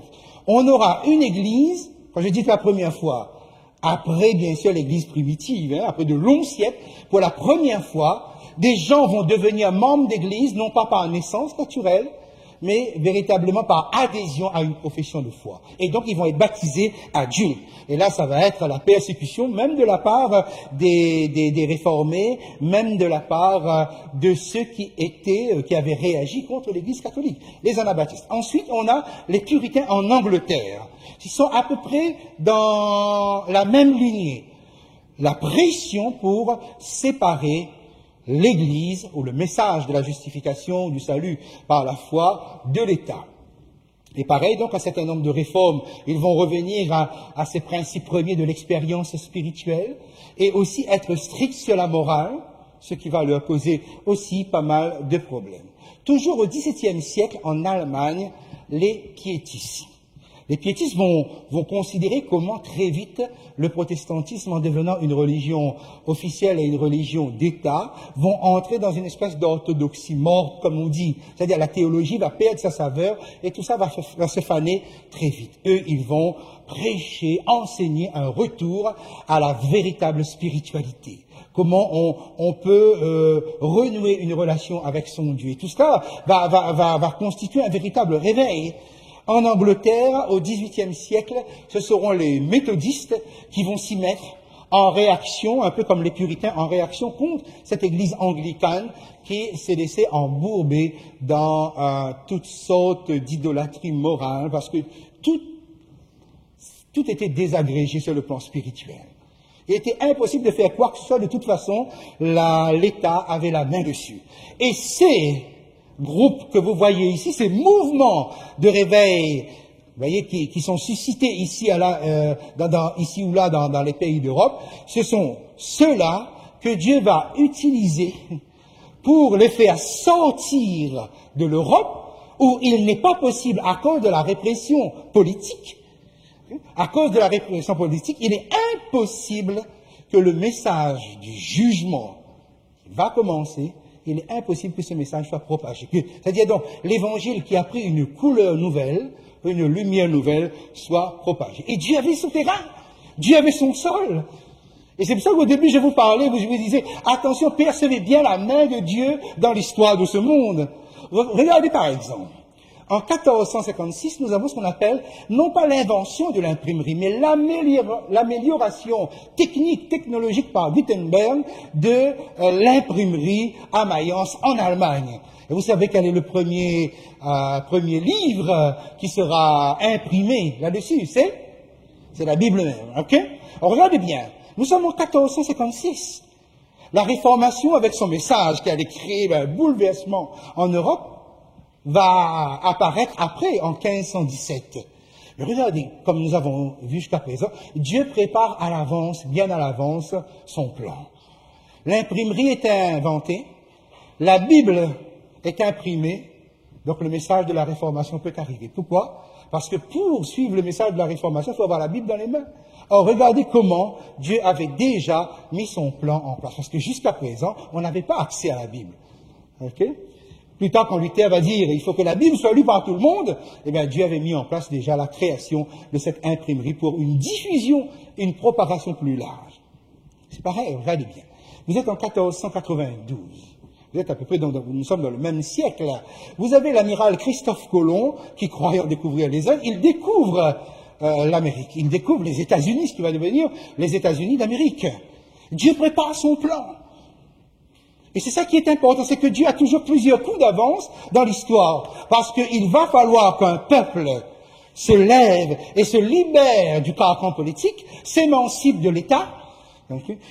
on aura une église, quand je dis la première fois, après bien sûr l'église primitive, après de longs siècles, pour la première fois, des gens vont devenir membres d'église, non pas par naissance naturelle, mais véritablement par adhésion à une profession de foi. Et donc, ils vont être baptisés adultes. Et là, ça va être la persécution, même de la part des réformés, même de la part de ceux qui avaient réagi contre l'Église catholique, les anabaptistes. Ensuite, on a les puritains en Angleterre, qui sont à peu près dans la même lignée. La pression pour séparer l'Église, ou le message de la justification, du salut par la foi, de l'État. Et pareil, donc, un certain nombre de réformes, ils vont revenir à ces principes premiers de l'expérience spirituelle, et aussi être stricts sur la morale, ce qui va leur poser aussi pas mal de problèmes. Toujours au XVIIe siècle, en Allemagne, les piétistes. Les piétistes vont considérer comment très vite le protestantisme, en devenant une religion officielle et une religion d'État, vont entrer dans une espèce d'orthodoxie morte, comme on dit. C'est-à-dire la théologie va perdre sa saveur et tout ça va se faner très vite. Eux, ils vont prêcher, enseigner un retour à la véritable spiritualité. Comment on peut renouer une relation avec son Dieu. Et tout cela va constituer un véritable réveil. En Angleterre, au XVIIIe siècle, ce seront les méthodistes qui vont s'y mettre en réaction, un peu comme les puritains, en réaction contre cette église anglicane qui s'est laissée embourber dans toutes sortes d'idolâtrie morale, parce que tout était désagrégé sur le plan spirituel. Il était impossible de faire quoi que ce soit, de toute façon, l'État avait la main dessus. Et ces groupes que vous voyez ici, ces mouvements de réveil, vous voyez, qui sont suscités ici, ici ou là dans les pays d'Europe, ce sont ceux-là que Dieu va utiliser pour les faire sortir de l'Europe, où il n'est pas possible, à cause de la répression politique, il est impossible que le message du jugement va commencer. Il est impossible que ce message soit propagé. C'est-à-dire donc, l'évangile qui a pris une couleur nouvelle, une lumière nouvelle, soit propagé. Et Dieu avait son terrain, Dieu avait son sol. Et c'est pour ça qu'au début, je vous parlais, je vous disais, attention, percevez bien la main de Dieu dans l'histoire de ce monde. Regardez par exemple, en 1456, nous avons ce qu'on appelle, non pas l'invention de l'imprimerie, mais l'amélioration technologique par Gutenberg de l'imprimerie à Mayence en Allemagne. Et vous savez quel est le premier livre qui sera imprimé là-dessus? C'est la Bible même, ok? Alors regardez bien, nous sommes en 1456. La Réformation, avec son message qui allait créer un bouleversement en Europe, va apparaître après, en 1517. Mais regardez, comme nous avons vu jusqu'à présent, Dieu prépare à l'avance, bien à l'avance, son plan. L'imprimerie est inventée, la Bible est imprimée, donc le message de la Réformation peut arriver. Pourquoi? Parce que pour suivre le message de la Réformation, il faut avoir la Bible dans les mains. Alors regardez comment Dieu avait déjà mis son plan en place. Parce que jusqu'à présent, on n'avait pas accès à la Bible. Ok? Plus tard, quand Luther va dire il faut que la Bible soit lue par tout le monde, eh bien, Dieu avait mis en place déjà la création de cette imprimerie pour une diffusion et une propagation plus large. C'est pareil, regardez bien. Vous êtes en 1492. Vous êtes à peu près nous sommes dans le même siècle, là. Vous avez l'amiral Christophe Colomb, qui croyant découvrir les Indes, il découvre l'Amérique. Il découvre les États-Unis, ce qui va devenir les États-Unis d'Amérique. Dieu prépare son plan. Et c'est ça qui est important, c'est que Dieu a toujours plusieurs coups d'avance dans l'histoire. Parce qu'il va falloir qu'un peuple se lève et se libère du carcan politique, s'émancipe de l'État,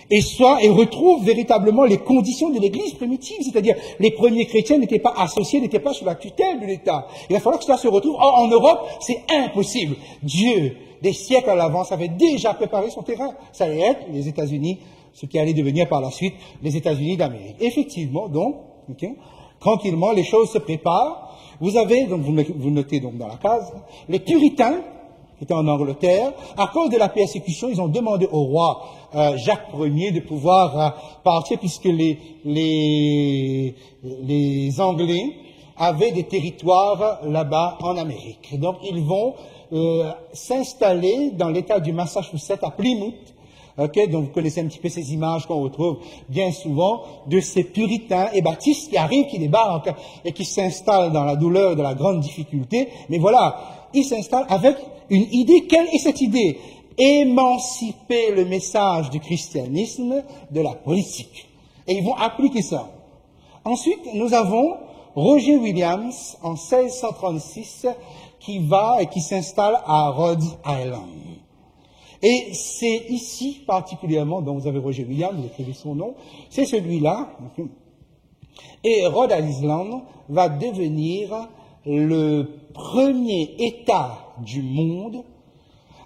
et retrouve véritablement les conditions de l'Église primitive. C'est-à-dire, les premiers chrétiens n'étaient pas associés, n'étaient pas sous la tutelle de l'État. Il va falloir que cela se retrouve. Or, en Europe, c'est impossible. Dieu, des siècles à l'avance, avait déjà préparé son terrain. Ça allait être les États-Unis, ce qui allait devenir par la suite les États-Unis d'Amérique. Effectivement, donc, tranquillement, les choses se préparent. Vous avez, donc vous notez donc dans la case, les puritains, qui étaient en Angleterre, à cause de la persécution, ils ont demandé au roi Jacques Ier de pouvoir partir, puisque les Anglais avaient des territoires là-bas en Amérique. Donc, ils vont s'installer dans l'État du Massachusetts, à Plymouth. Okay, donc vous connaissez un petit peu ces images qu'on retrouve bien souvent de ces puritains et baptistes qui arrivent, qui débarquent et qui s'installent dans la douleur de la grande difficulté. Mais voilà, ils s'installent avec une idée. Quelle est cette idée? Émanciper le message du christianisme de la politique. Et ils vont appliquer ça. Ensuite, nous avons Roger Williams en 1636 qui va et qui s'installe à Rhode Island. Et c'est ici particulièrement, dont vous avez Roger Williams, vous écrivez son nom, c'est celui-là. Et Rhode Island va devenir le premier État du monde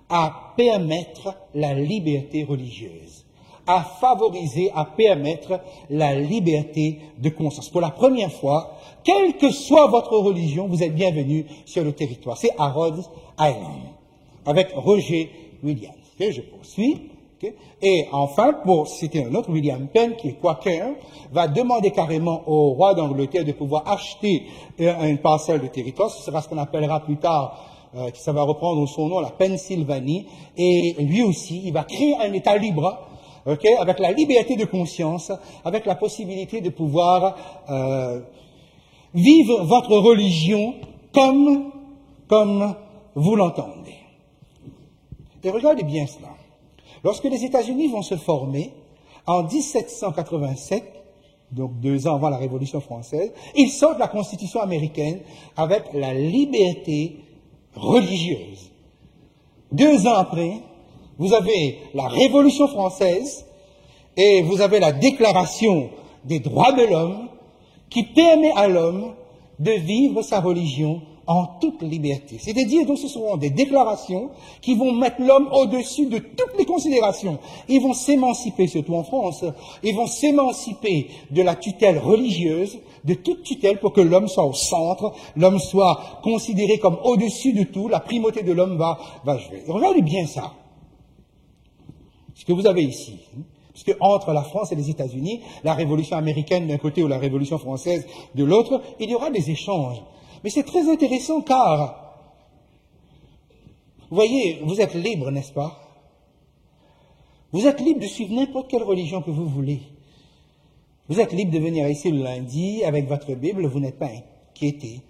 à permettre la liberté religieuse, à favoriser, à permettre la liberté de conscience. Pour la première fois, quelle que soit votre religion, vous êtes bienvenus sur le territoire. C'est à Rhode Island, avec Roger Williams. Okay, je poursuis. Okay. Et enfin, pour citer un autre, William Penn, qui est Quaker, va demander carrément au roi d'Angleterre de pouvoir acheter une parcelle de territoire. Ce sera ce qu'on appellera plus tard, ça va reprendre son nom, la Pennsylvanie. Et lui aussi, il va créer un État libre, okay, avec la liberté de conscience, avec la possibilité de pouvoir vivre votre religion comme vous l'entendez. Et regardez bien cela. Lorsque les États-Unis vont se former, en 1787, donc 2 ans avant la Révolution française, ils sortent la Constitution américaine avec la liberté religieuse. 2 ans après, vous avez la Révolution française et vous avez la Déclaration des droits de l'homme qui permet à l'homme de vivre sa religion en toute liberté. C'est-à-dire, donc, ce seront des déclarations qui vont mettre l'homme au-dessus de toutes les considérations. Ils vont s'émanciper, surtout en France, ils vont s'émanciper de la tutelle religieuse, de toute tutelle pour que l'homme soit au centre, l'homme soit considéré comme au-dessus de tout, la primauté de l'homme va jouer. Regardez bien ça. Ce que vous avez ici. Puisque entre la France et les États-Unis, la révolution américaine d'un côté ou la révolution française de l'autre, il y aura des échanges. Mais c'est très intéressant car, vous voyez, vous êtes libre, n'est-ce pas? Vous êtes libre de suivre n'importe quelle religion que vous voulez. Vous êtes libre de venir ici le lundi avec votre Bible, vous n'êtes pas inquiété.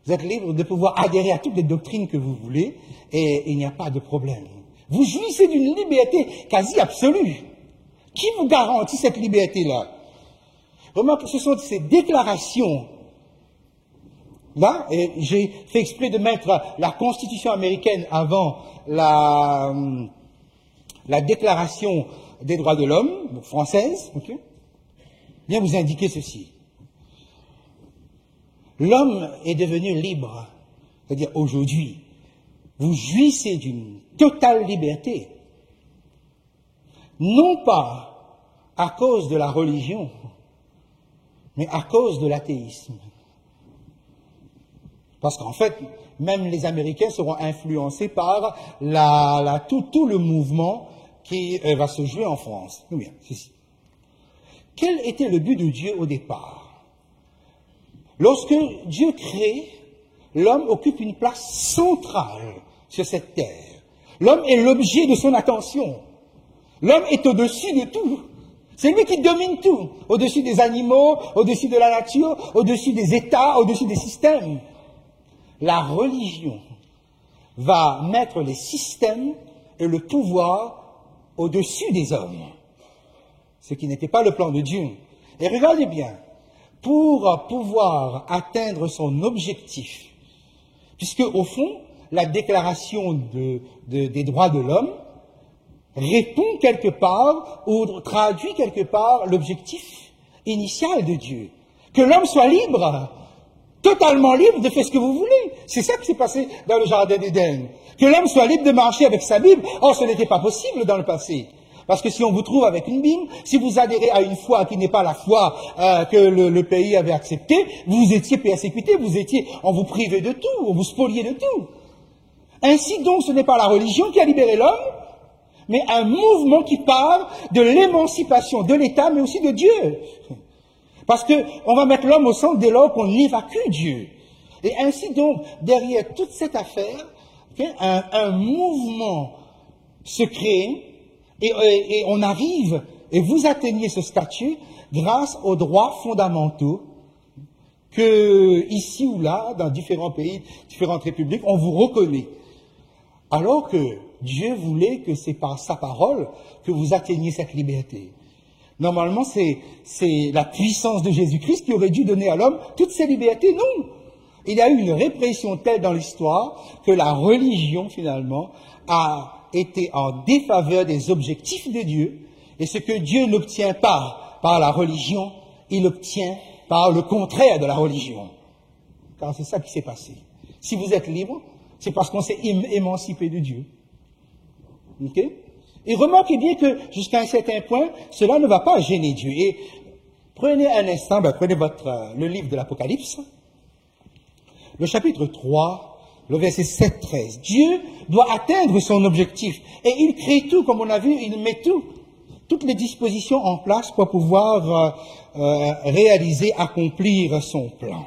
Vous êtes libre de pouvoir adhérer à toutes les doctrines que vous voulez et il n'y a pas de problème. Vous jouissez d'une liberté quasi absolue. Qui vous garantit cette liberté-là? Remarquez, ce sont ces déclarations là, et j'ai fait exprès de mettre la Constitution américaine avant la Déclaration des droits de l'homme, française, okay, bien vous indiquer ceci. L'homme est devenu libre, c'est-à-dire aujourd'hui, vous jouissez d'une totale liberté, non pas à cause de la religion, mais à cause de l'athéisme. Parce qu'en fait, même les Américains seront influencés par tout le mouvement qui va se jouer en France. Nous bien, ceci. Quel était le but de Dieu au départ? Lorsque Dieu crée, l'homme occupe une place centrale sur cette terre. L'homme est l'objet de son attention. L'homme est au-dessus de tout. C'est lui qui domine tout. Au-dessus des animaux, au-dessus de la nature, au-dessus des États, au-dessus des systèmes. La religion va mettre les systèmes et le pouvoir au-dessus des hommes, ce qui n'était pas le plan de Dieu. Et regardez bien, pour pouvoir atteindre son objectif, puisque au fond, la déclaration des droits de l'homme répond quelque part ou traduit quelque part l'objectif initial de Dieu, que l'homme soit libre. Totalement libre de faire ce que vous voulez. C'est ça qui s'est passé dans le jardin d'Éden. Que l'homme soit libre de marcher avec sa Bible. Or, ce n'était pas possible dans le passé. Parce que si on vous trouve avec une Bible, si vous adhérez à une foi qui n'est pas la foi que le pays avait acceptée, vous étiez persécuté, on vous privait de tout, on vous spoliait de tout. Ainsi donc, ce n'est pas la religion qui a libéré l'homme, mais un mouvement qui parle de l'émancipation de l'État, mais aussi de Dieu. Parce qu'on va mettre l'homme au centre dès lors qu'on évacue Dieu. Et ainsi donc, derrière toute cette affaire, un mouvement se crée et on arrive, et vous atteignez ce statut grâce aux droits fondamentaux que, ici ou là, dans différents pays, différentes républiques, on vous reconnaît. Alors que Dieu voulait que c'est par sa parole que vous atteigniez cette liberté. Normalement, c'est la puissance de Jésus-Christ qui aurait dû donner à l'homme toutes ces libertés. Non! Il y a eu une répression telle dans l'histoire que la religion, finalement, a été en défaveur des objectifs de Dieu. Et ce que Dieu n'obtient pas par la religion, il obtient par le contraire de la religion. Car c'est ça qui s'est passé. Si vous êtes libre, c'est parce qu'on s'est émancipé de Dieu. Ok? Et remarquez bien que jusqu'à un certain point, cela ne va pas gêner Dieu. Et prenez un instant, prenez le livre de l'Apocalypse, le chapitre 3, le verset 7-13. Dieu doit atteindre son objectif. Et il crée tout, comme on a vu, il met toutes les dispositions en place pour pouvoir réaliser, accomplir son plan.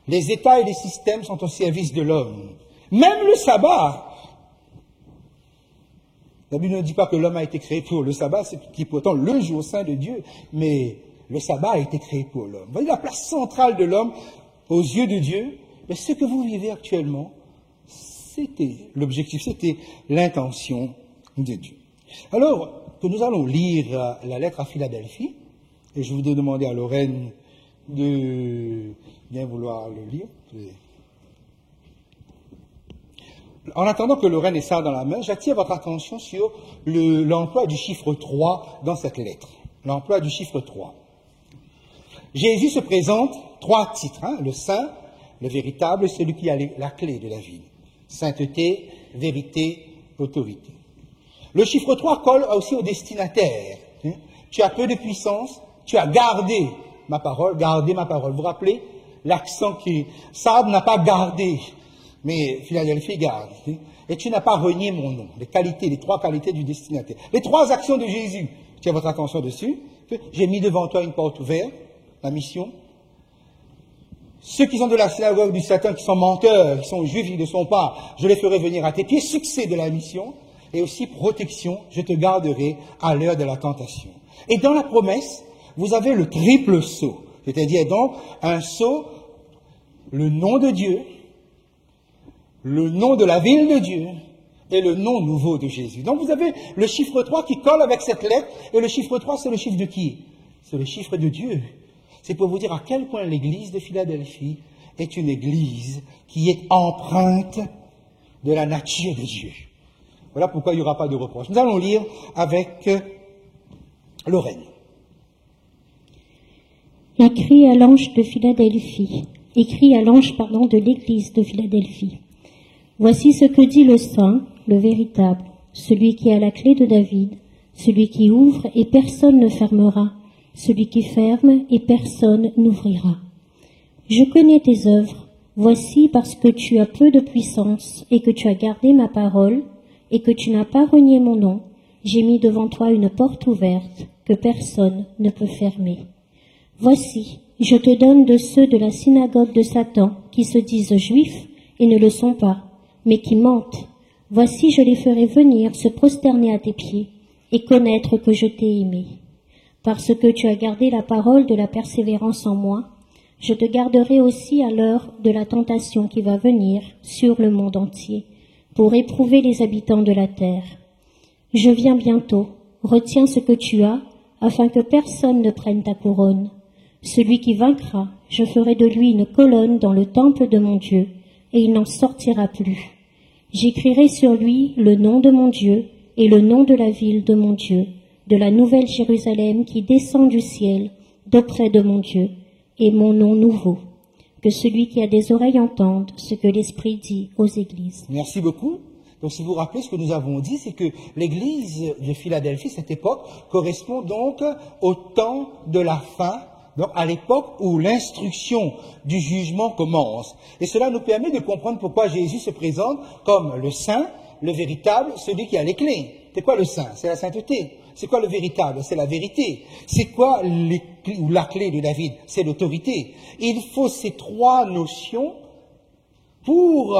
Les États et les systèmes sont au service de l'homme. Même le sabbat. La Bible ne dit pas que l'homme a été créé pour le sabbat, qui est pourtant le jour saint de Dieu, mais le sabbat a été créé pour l'homme. Vous voyez la place centrale de l'homme aux yeux de Dieu. Mais ce que vous vivez actuellement, c'était l'objectif, c'était l'intention de Dieu. Alors que nous allons lire la lettre à Philadelphie, et je voudrais demander à Lorraine de bien vouloir le lire. En attendant que Lorraine ait ça dans la main, j'attire votre attention sur l'emploi du chiffre 3 dans cette lettre. L'emploi du chiffre 3. Jésus se présente 3 titres, le saint, le véritable, celui qui a la clé de la vie. Sainteté, vérité, autorité. Le chiffre 3 colle aussi au destinataire. Tu as peu de puissance, tu as gardé ma parole, gardé ma parole. Vous vous rappelez l'accent qui... Sardes n'a pas gardé, mais Philadelphie garde. Et tu n'as pas renié mon nom. Les 3 qualités du destinataire. Les 3 actions de Jésus. Je tiens votre attention dessus. J'ai mis devant toi une porte ouverte, la mission. Ceux qui sont de la synagogue du Satan, qui sont menteurs, qui sont juifs, qui ne sont pas, je les ferai venir à tes pieds. Succès de la mission. Et aussi protection, je te garderai à l'heure de la tentation. Et dans la promesse, vous avez le triple sceau. C'est-à-dire donc un sceau, le nom de Dieu, le nom de la ville de Dieu et le nom nouveau de Jésus. Donc vous avez le chiffre 3 qui colle avec cette lettre, et le chiffre 3, c'est le chiffre de qui? C'est le chiffre de Dieu. C'est pour vous dire à quel point l'église de Philadelphie est une église qui est empreinte de la nature de Dieu. Voilà pourquoi il n'y aura pas de reproche. Nous allons lire avec Lorraine. Écrit à l'ange de Philadelphie. Écrit à l'ange, de l'église de Philadelphie. Voici ce que dit le saint, le véritable, celui qui a la clé de David, celui qui ouvre et personne ne fermera, celui qui ferme et personne n'ouvrira. Je connais tes œuvres. Voici parce que tu as peu de puissance et que tu as gardé ma parole et que tu n'as pas renié mon nom, j'ai mis devant toi une porte ouverte que personne ne peut fermer. Voici, je te donne de ceux de la synagogue de Satan qui se disent juifs et ne le sont pas, mais qui mentent. Voici, je les ferai venir se prosterner à tes pieds et connaître que je t'ai aimé. Parce que tu as gardé la parole de la persévérance en moi, je te garderai aussi à l'heure de la tentation qui va venir sur le monde entier, pour éprouver les habitants de la terre. Je viens bientôt, retiens ce que tu as, afin que personne ne prenne ta couronne. Celui qui vaincra, je ferai de lui une colonne dans le temple de mon Dieu, et il n'en sortira plus. J'écrirai sur lui le nom de mon Dieu et le nom de la ville de mon Dieu, de la nouvelle Jérusalem qui descend du ciel, d'auprès de mon Dieu, et mon nom nouveau. Que celui qui a des oreilles entende ce que l'Esprit dit aux églises. Merci beaucoup. Donc, si vous vous rappelez, ce que nous avons dit, c'est que l'église de Philadelphie, cette époque, correspond donc au temps de la fin, donc à l'époque où l'instruction du jugement commence. Et cela nous permet de comprendre pourquoi Jésus se présente comme le saint, le véritable, celui qui a les clés. C'est quoi le saint? C'est la sainteté. C'est quoi le véritable? C'est la vérité. C'est quoi la clé de David? C'est l'autorité. Il faut ces trois notions pour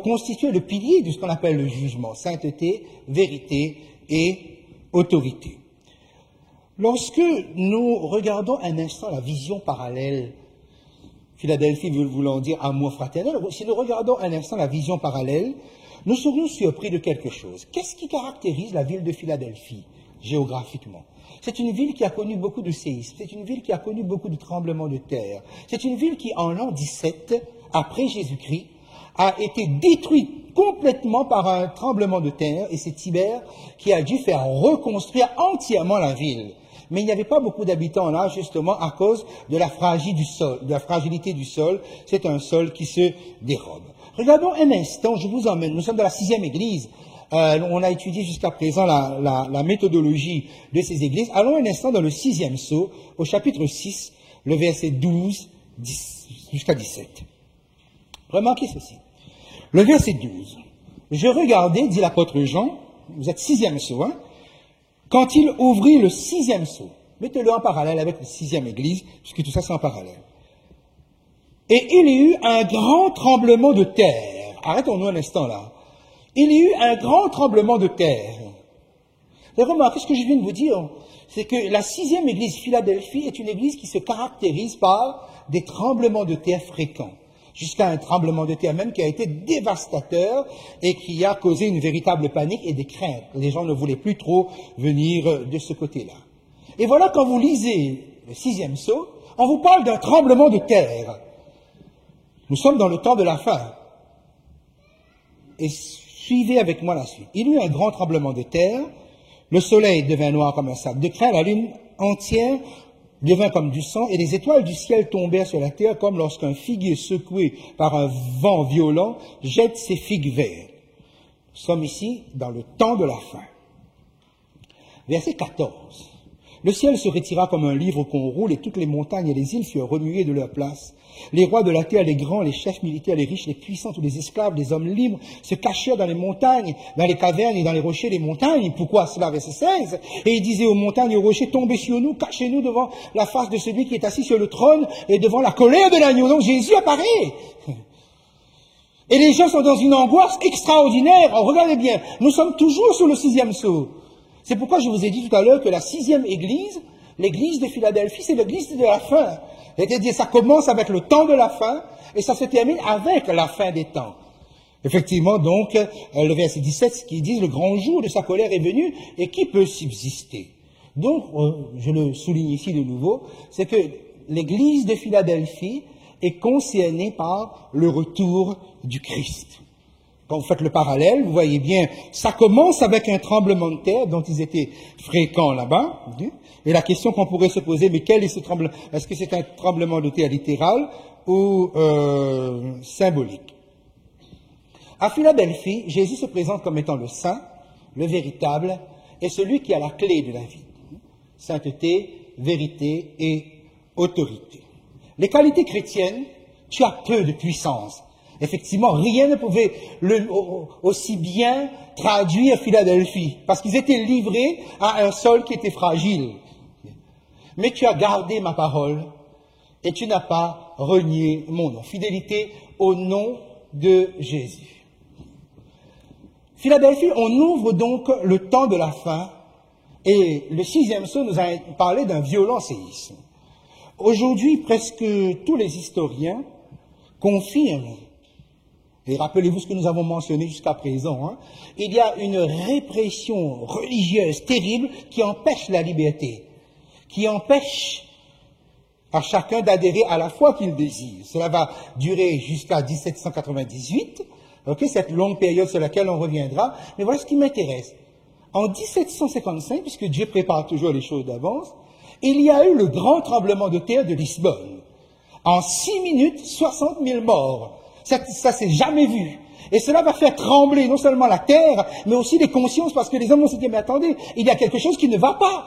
constituer le pilier de ce qu'on appelle le jugement. Sainteté, vérité et autorité. Lorsque nous regardons un instant la vision parallèle, Philadelphie voulant dire amour fraternel, si nous regardons un instant la vision parallèle, nous serions surpris de quelque chose. Qu'est-ce qui caractérise la ville de Philadelphie, géographiquement? C'est une ville qui a connu beaucoup de séismes, c'est une ville qui a connu beaucoup de tremblements de terre, c'est une ville qui, en l'an 17, après Jésus-Christ, a été détruite complètement par un tremblement de terre, et c'est Tibère qui a dû faire reconstruire entièrement la ville. Mais il n'y avait pas beaucoup d'habitants là, justement, à cause de la fragilité du sol. C'est un sol qui se dérobe. Regardons un instant, je vous emmène, nous sommes dans la 6e église. On a étudié jusqu'à présent la méthodologie de ces églises. Allons un instant dans le 6e sceau, au chapitre 6, le verset 12 jusqu'à 17. Remarquez ceci. Le verset 12. Je regardais, dit l'apôtre Jean, vous êtes 6e sceau, hein, quand il ouvrit le 6e sceau. Mettez-le en parallèle avec la 6e église, puisque tout ça c'est en parallèle. Et il y eut un grand tremblement de terre. Arrêtons-nous un instant là. Il y eut un grand tremblement de terre. Et remarquez ce que je viens de vous dire, c'est que la 6e église Philadelphie est une église qui se caractérise par des tremblements de terre fréquents. Jusqu'à un tremblement de terre même qui a été dévastateur et qui a causé une véritable panique et des craintes. Les gens ne voulaient plus trop venir de ce côté-là. Et voilà, quand vous lisez le 6e sceau, on vous parle d'un tremblement de terre. Nous sommes dans le temps de la fin. Et suivez avec moi la suite. Il y eut un grand tremblement de terre, le soleil devint noir comme un sac de crin, la lune entière devint comme du sang, et les étoiles du ciel tombèrent sur la terre comme lorsqu'un figuier secoué par un vent violent jette ses figues vertes. Nous sommes ici dans le temps de la fin. Verset 14. Le ciel se retira comme un livre qu'on roule, et toutes les montagnes et les îles furent remuées de leur place. Les rois de la terre, les grands, les chefs militaires, les riches, les puissants, tous les esclaves, les hommes libres, se cachèrent dans les montagnes, dans les cavernes et dans les rochers des montagnes. Pourquoi cela? Verset 16. Et il disait aux montagnes et aux rochers, tombez sur nous, cachez-nous devant la face de celui qui est assis sur le trône et devant la colère de l'agneau. Donc Jésus apparaît. Et les gens sont dans une angoisse extraordinaire. Alors, regardez bien, nous sommes toujours sur le 6e sceau. C'est pourquoi je vous ai dit tout à l'heure que la 6e église, l'église de Philadelphie, c'est l'église de la fin. C'est-à-dire, ça commence avec le temps de la fin et ça se termine avec la fin des temps. Effectivement, donc, le verset 17 qui dit, le grand jour de sa colère est venu et qui peut subsister? Donc, je le souligne ici de nouveau, c'est que l'église de Philadelphie est concernée par le retour du Christ. Quand vous faites le parallèle, vous voyez bien, ça commence avec un tremblement de terre dont ils étaient fréquents là-bas. Et la question qu'on pourrait se poser, mais quel est ce tremblement? Est-ce que c'est un tremblement de terre littéral ou symbolique? À Philadelphie, Jésus se présente comme étant le saint, le véritable, et celui qui a la clé de la vie. Sainteté, vérité et autorité. Les qualités chrétiennes, tu as peu de puissance. Effectivement, rien ne pouvait aussi bien traduire Philadelphie, parce qu'ils étaient livrés à un sol qui était fragile. Mais tu as gardé ma parole et tu n'as pas renié mon nom. Fidélité au nom de Jésus. Philadelphie, on ouvre donc le temps de la fin et le 6e sceau nous a parlé d'un violent séisme. Aujourd'hui, presque tous les historiens confirment, et rappelez-vous ce que nous avons mentionné jusqu'à présent, hein, il y a une répression religieuse terrible qui empêche la liberté, qui empêche à chacun d'adhérer à la foi qu'il désire. Cela va durer jusqu'à 1798, cette longue période sur laquelle on reviendra. Mais voilà ce qui m'intéresse. En 1755, puisque Dieu prépare toujours les choses d'avance, il y a eu le grand tremblement de terre de Lisbonne. En 6 minutes, 60 000 morts. Ça s'est jamais vu. Et cela va faire trembler non seulement la terre, mais aussi les consciences, parce que les hommes vont se dire, mais attendez, il y a quelque chose qui ne va pas.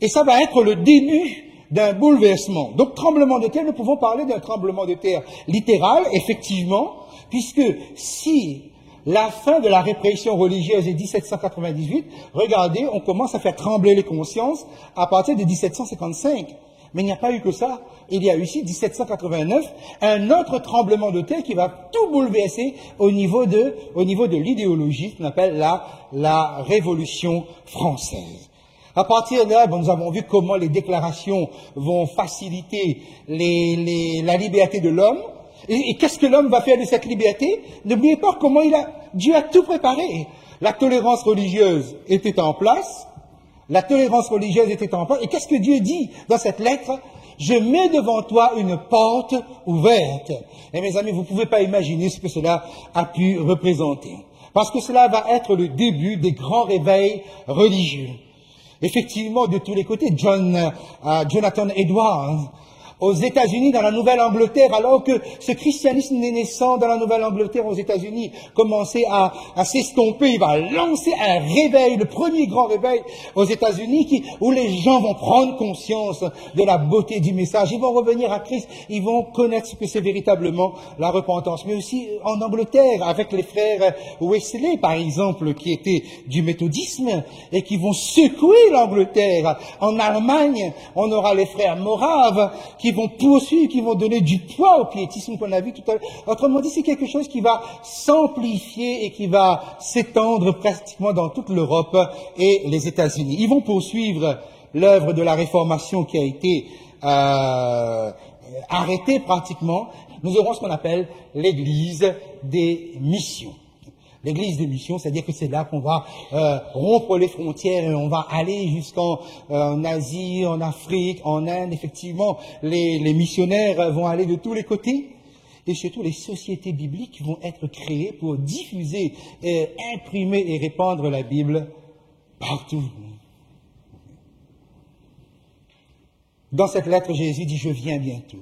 Et ça va être le début d'un bouleversement. Donc, tremblement de terre, nous pouvons parler d'un tremblement de terre littéral, effectivement, puisque si la fin de la répression religieuse est 1798. Regardez, on commence à faire trembler les consciences à partir de 1755. Mais il n'y a pas eu que ça. Il y a eu ici, 1789, un autre tremblement de terre qui va tout bouleverser au niveau de l'idéologie qu'on appelle la Révolution française. À partir de là, nous avons vu comment les déclarations vont faciliter la liberté de l'homme. Et qu'est-ce que l'homme va faire de cette liberté? N'oubliez pas comment Dieu a tout préparé. La tolérance religieuse était en place. La tolérance religieuse était en place. Et qu'est-ce que Dieu dit dans cette lettre? Je mets devant toi une porte ouverte. Et mes amis, vous ne pouvez pas imaginer ce que cela a pu représenter. Parce que cela va être le début des grands réveils religieux. Effectivement, de tous les côtés, Jonathan Edwards, aux États-Unis, dans la Nouvelle-Angleterre, alors que ce christianisme naissant dans la Nouvelle-Angleterre, aux États-Unis, commençait à s'estomper, il va lancer un réveil, le premier grand réveil aux États-Unis, où les gens vont prendre conscience de la beauté du message, ils vont revenir à Christ, ils vont connaître ce que c'est véritablement la repentance. Mais aussi en Angleterre, avec les frères Wesley, par exemple, qui étaient du méthodisme, et qui vont secouer l'Angleterre. En Allemagne, on aura les frères Moraves, qui vont poursuivre, qui vont donner du poids au piétisme qu'on a vu tout à l'heure. Autrement dit, c'est quelque chose qui va s'amplifier et qui va s'étendre pratiquement dans toute l'Europe et les États-Unis. Ils vont poursuivre l'œuvre de la Réformation qui a été arrêtée pratiquement. Nous aurons ce qu'on appelle l'Église des missions. L'église de mission, c'est-à-dire que c'est là qu'on va rompre les frontières et on va aller jusqu'en Asie, en Afrique, en Inde. Effectivement, les missionnaires vont aller de tous les côtés. Et surtout, les sociétés bibliques vont être créées pour diffuser, imprimer et répandre la Bible partout. Dans cette lettre, Jésus dit « Je viens bientôt ».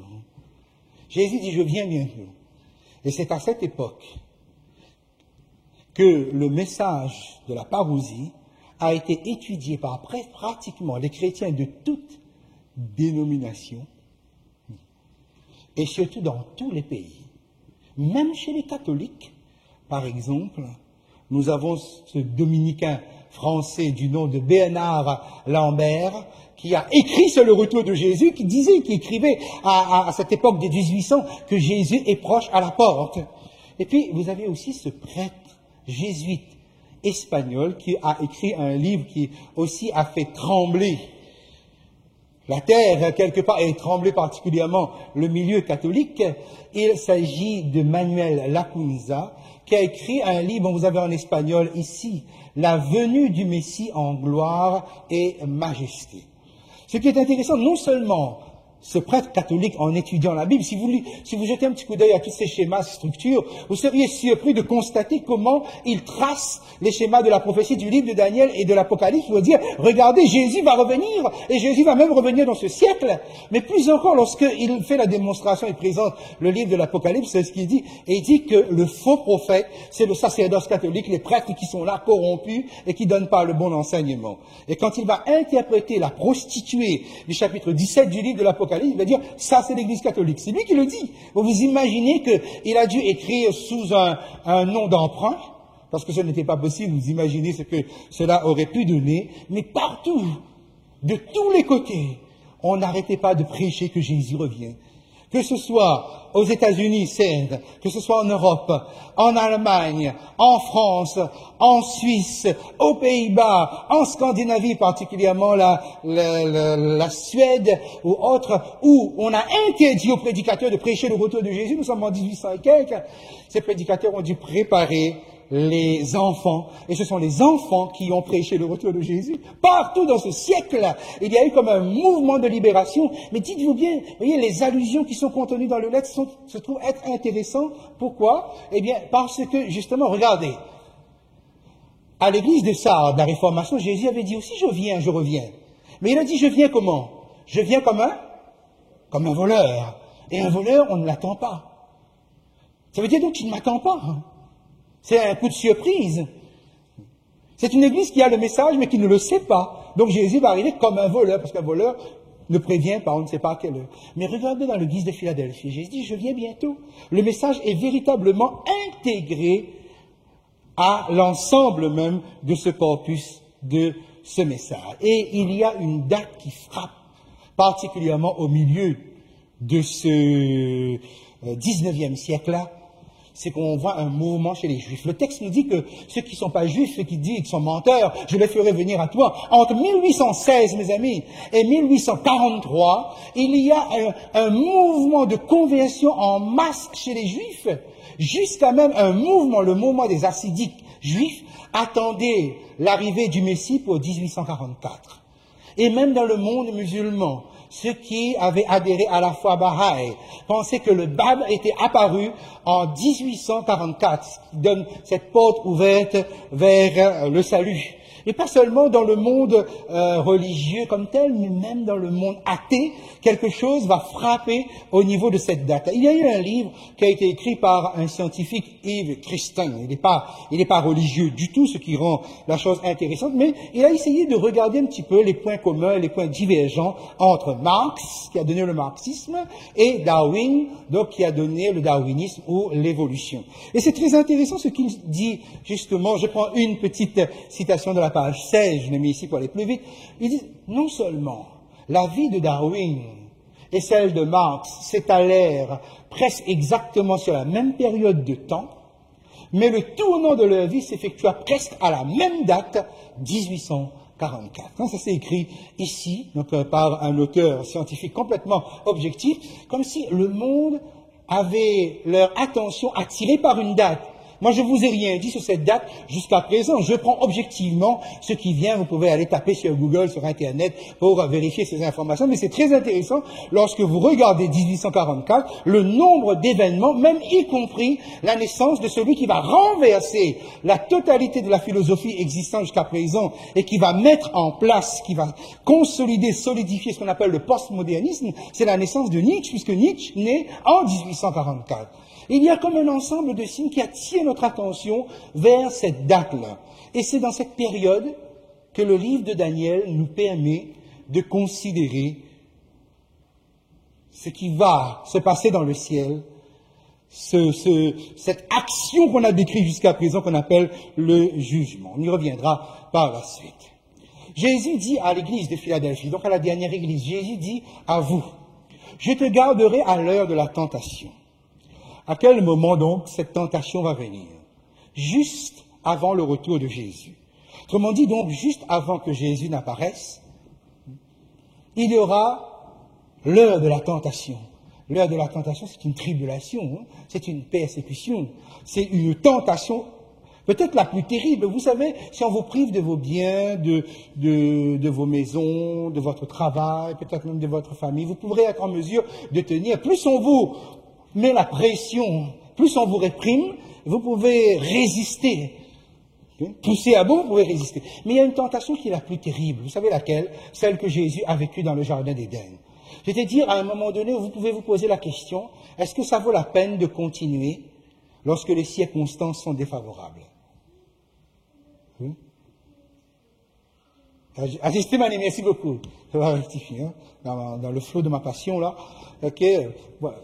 Jésus dit « Je viens bientôt ». Et c'est à cette époque que le message de la parousie a été étudié par pratiquement les chrétiens de toutes dénominations, et surtout dans tous les pays. Même chez les catholiques, par exemple, nous avons ce dominicain français du nom de Bernard Lambert, qui a écrit sur le retour de Jésus, qui écrivait à cette époque de 1800 que Jésus est proche à la porte. Et puis, vous avez aussi ce prêtre jésuite espagnol qui a écrit un livre qui aussi a fait trembler la terre quelque part et trembler particulièrement le milieu catholique. Il s'agit de Manuel Lacunza qui a écrit un livre, vous avez en espagnol ici, La venue du Messie en gloire et majesté. Ce qui est intéressant, non seulement ce prêtre catholique, en étudiant la Bible, si vous jetez un petit coup d'œil à tous ces schémas, ces structures, vous seriez surpris de constater comment il trace les schémas de la prophétie du livre de Daniel et de l'Apocalypse. Il va dire, regardez, Jésus va revenir, et Jésus va même revenir dans ce siècle. Mais plus encore, lorsqu'il fait la démonstration, il présente le livre de l'Apocalypse, c'est ce qu'il dit, et il dit que le faux prophète, c'est le sacerdoce catholique, les prêtres qui sont là corrompus et qui ne donnent pas le bon enseignement. Et quand il va interpréter la prostituée du chapitre 17 du livre de l'Apocalypse, il va dire, ça c'est l'Église catholique. C'est lui qui le dit. Vous imaginez qu'il a dû écrire sous un nom d'emprunt, parce que ce n'était pas possible, vous imaginez ce que cela aurait pu donner, mais partout, de tous les côtés, on n'arrêtait pas de prêcher que Jésus revient. Que ce soit aux États-Unis, certes, que ce soit en Europe, en Allemagne, en France, en Suisse, aux Pays-Bas, en Scandinavie, particulièrement la Suède ou autres, où on a interdit aux prédicateurs de prêcher le retour de Jésus. Nous sommes en 1800 et quelques. Ces prédicateurs ont dû préparer les enfants, et ce sont les enfants qui ont prêché le retour de Jésus. Partout dans ce siècle, il y a eu comme un mouvement de libération, mais dites-vous bien, vous voyez, les allusions qui sont contenues dans le lettre se trouvent être intéressantes. Pourquoi? Eh bien, parce que, justement, regardez, à l'église de Sardes, de la Réformation, Jésus avait dit aussi, je viens, je reviens. Mais il a dit, je viens comment? Je viens comme un voleur. Et un voleur, on ne l'attend pas. Ça veut dire donc qu'il ne m'attend pas. C'est un coup de surprise. C'est une église qui a le message, mais qui ne le sait pas. Donc Jésus va arriver comme un voleur, parce qu'un voleur ne prévient pas, on ne sait pas à quelle heure. Mais regardez dans l'église de Philadelphie, Jésus dit, je viens bientôt. Le message est véritablement intégré à l'ensemble même de ce corpus de ce message. Et il y a une date qui frappe particulièrement au milieu de ce 19e siècle-là, c'est qu'on voit un mouvement chez les Juifs. Le texte nous dit que ceux qui ne sont pas Juifs, ceux qui disent qu'ils sont menteurs, je les ferai venir à toi. Entre 1816, mes amis, et 1843, il y a un mouvement de conversion en masse chez les Juifs, jusqu'à même un mouvement, le mouvement des Hassidiques juifs, attendait l'arrivée du Messie pour 1844. Et même dans le monde musulman, ceux qui avaient adhéré à la foi Baha'i pensaient que le Bab était apparu en 1844, ce qui donne cette porte ouverte vers le salut. Et pas seulement dans le monde religieux comme tel, mais même dans le monde athée, quelque chose va frapper au niveau de cette date. Il y a eu un livre qui a été écrit par un scientifique, Yves Christin. Il n'est pas religieux du tout, ce qui rend la chose intéressante, mais il a essayé de regarder un petit peu les points communs, les points divergents entre Marx, qui a donné le marxisme, et Darwin, donc qui a donné le darwinisme ou l'évolution. Et c'est très intéressant ce qu'il dit, justement. Je prends une petite citation de la page 16, je l'ai mis ici pour aller plus vite. Il dit, non seulement la vie de Darwin et celle de Marx s'étalèrent presque exactement sur la même période de temps, mais le tournant de leur vie s'effectua presque à la même date, 1844. Quand ça s'est écrit ici, donc par un auteur scientifique complètement objectif, comme si le monde avait leur attention attirée par une date. Moi, je ne vous ai rien dit sur cette date jusqu'à présent. Je prends objectivement ce qui vient. Vous pouvez aller taper sur Google, sur Internet, pour vérifier ces informations. Mais c'est très intéressant, lorsque vous regardez 1844, le nombre d'événements, même y compris la naissance de celui qui va renverser la totalité de la philosophie existante jusqu'à présent et qui va mettre en place, qui va consolider, solidifier ce qu'on appelle le postmodernisme, c'est la naissance de Nietzsche, puisque Nietzsche naît en 1844. Il y a comme un ensemble de signes qui attirent notre attention vers cette date-là. Et c'est dans cette période que le livre de Daniel nous permet de considérer ce qui va se passer dans le ciel, cette action qu'on a décrite jusqu'à présent, qu'on appelle le jugement. On y reviendra par la suite. Jésus dit à l'église de Philadelphie, donc à la dernière église, Jésus dit à vous, je te garderai à l'heure de la tentation. À quel moment donc cette tentation va venir? Juste avant le retour de Jésus. Autrement dit donc, juste avant que Jésus n'apparaisse, il y aura l'heure de la tentation. L'heure de la tentation, c'est une tribulation, c'est une persécution, c'est une tentation peut-être la plus terrible. Vous savez, si on vous prive de vos biens, de vos maisons, de votre travail, peut-être même de votre famille, vous pourrez être en mesure de tenir. Plus on vous met la pression, plus on vous réprime, vous pouvez résister. Poussé à bout, vous pouvez résister. Mais il y a une tentation qui est la plus terrible. Vous savez laquelle? Celle que Jésus a vécue dans le jardin d'Éden. C'est-à-dire, à un moment donné, vous pouvez vous poser la question, est-ce que ça vaut la peine de continuer lorsque les circonstances sont défavorables? Assistez, Mani, merci beaucoup. Ça va rectifier, dans le flot de ma passion, là. Ok, voilà.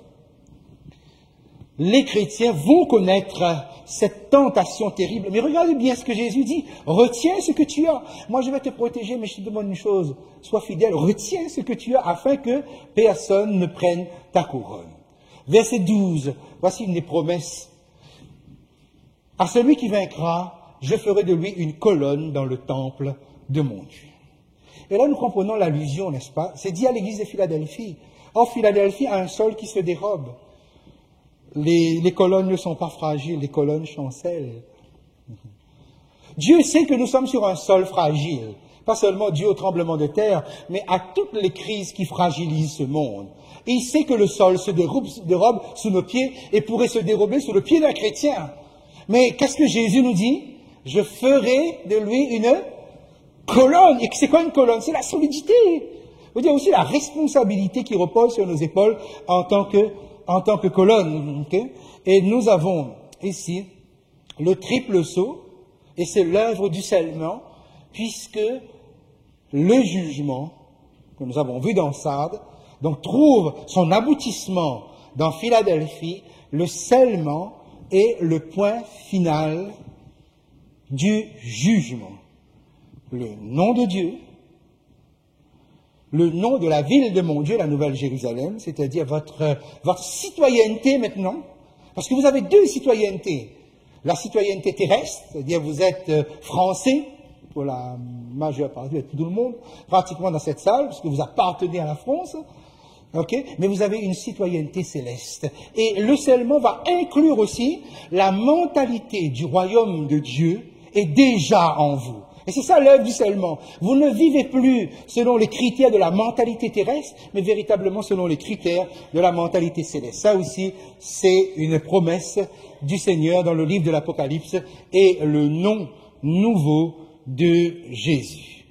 Les chrétiens vont connaître cette tentation terrible. Mais regardez bien ce que Jésus dit. Retiens ce que tu as. Moi, je vais te protéger, mais je te demande une chose. Sois fidèle. Retiens ce que tu as afin que personne ne prenne ta couronne. Verset 12. Voici une des promesses. À celui qui vaincra, je ferai de lui une colonne dans le temple de mon Dieu. Et là, nous comprenons l'allusion, n'est-ce pas? C'est dit à l'église de Philadelphie. Or, Philadelphie a un sol qui se dérobe. Les colonnes ne sont pas fragiles, les colonnes chancellent. Dieu sait que nous sommes sur un sol fragile, pas seulement dû au tremblement de terre, mais à toutes les crises qui fragilisent ce monde. Et il sait que le sol se dérobe sous nos pieds et pourrait se dérober sous le pied d'un chrétien. Mais qu'est-ce que Jésus nous dit? Je ferai de lui une colonne. Et c'est quoi une colonne? C'est la solidité. Vous dire aussi la responsabilité qui repose sur nos épaules en tant que colonne. Okay? Et nous avons ici le triple sceau, et c'est l'œuvre du scellement, puisque le jugement, que nous avons vu dans Sardes, donc trouve son aboutissement dans Philadelphie, le scellement est le point final du jugement. Le nom de Dieu, le nom de la ville de mon Dieu, la Nouvelle Jérusalem, c'est-à-dire votre citoyenneté maintenant, parce que vous avez deux citoyennetés. La citoyenneté terrestre, c'est-à-dire vous êtes français, pour la majeure partie, tout le monde, pratiquement dans cette salle, parce que vous appartenez à la France, okay, mais vous avez une citoyenneté céleste. Et le scellement va inclure aussi la mentalité du royaume de Dieu est déjà en vous. Et c'est ça l'œuvre du scellement. Vous ne vivez plus selon les critères de la mentalité terrestre, mais véritablement selon les critères de la mentalité céleste. Ça aussi, c'est une promesse du Seigneur dans le livre de l'Apocalypse et le nom nouveau de Jésus.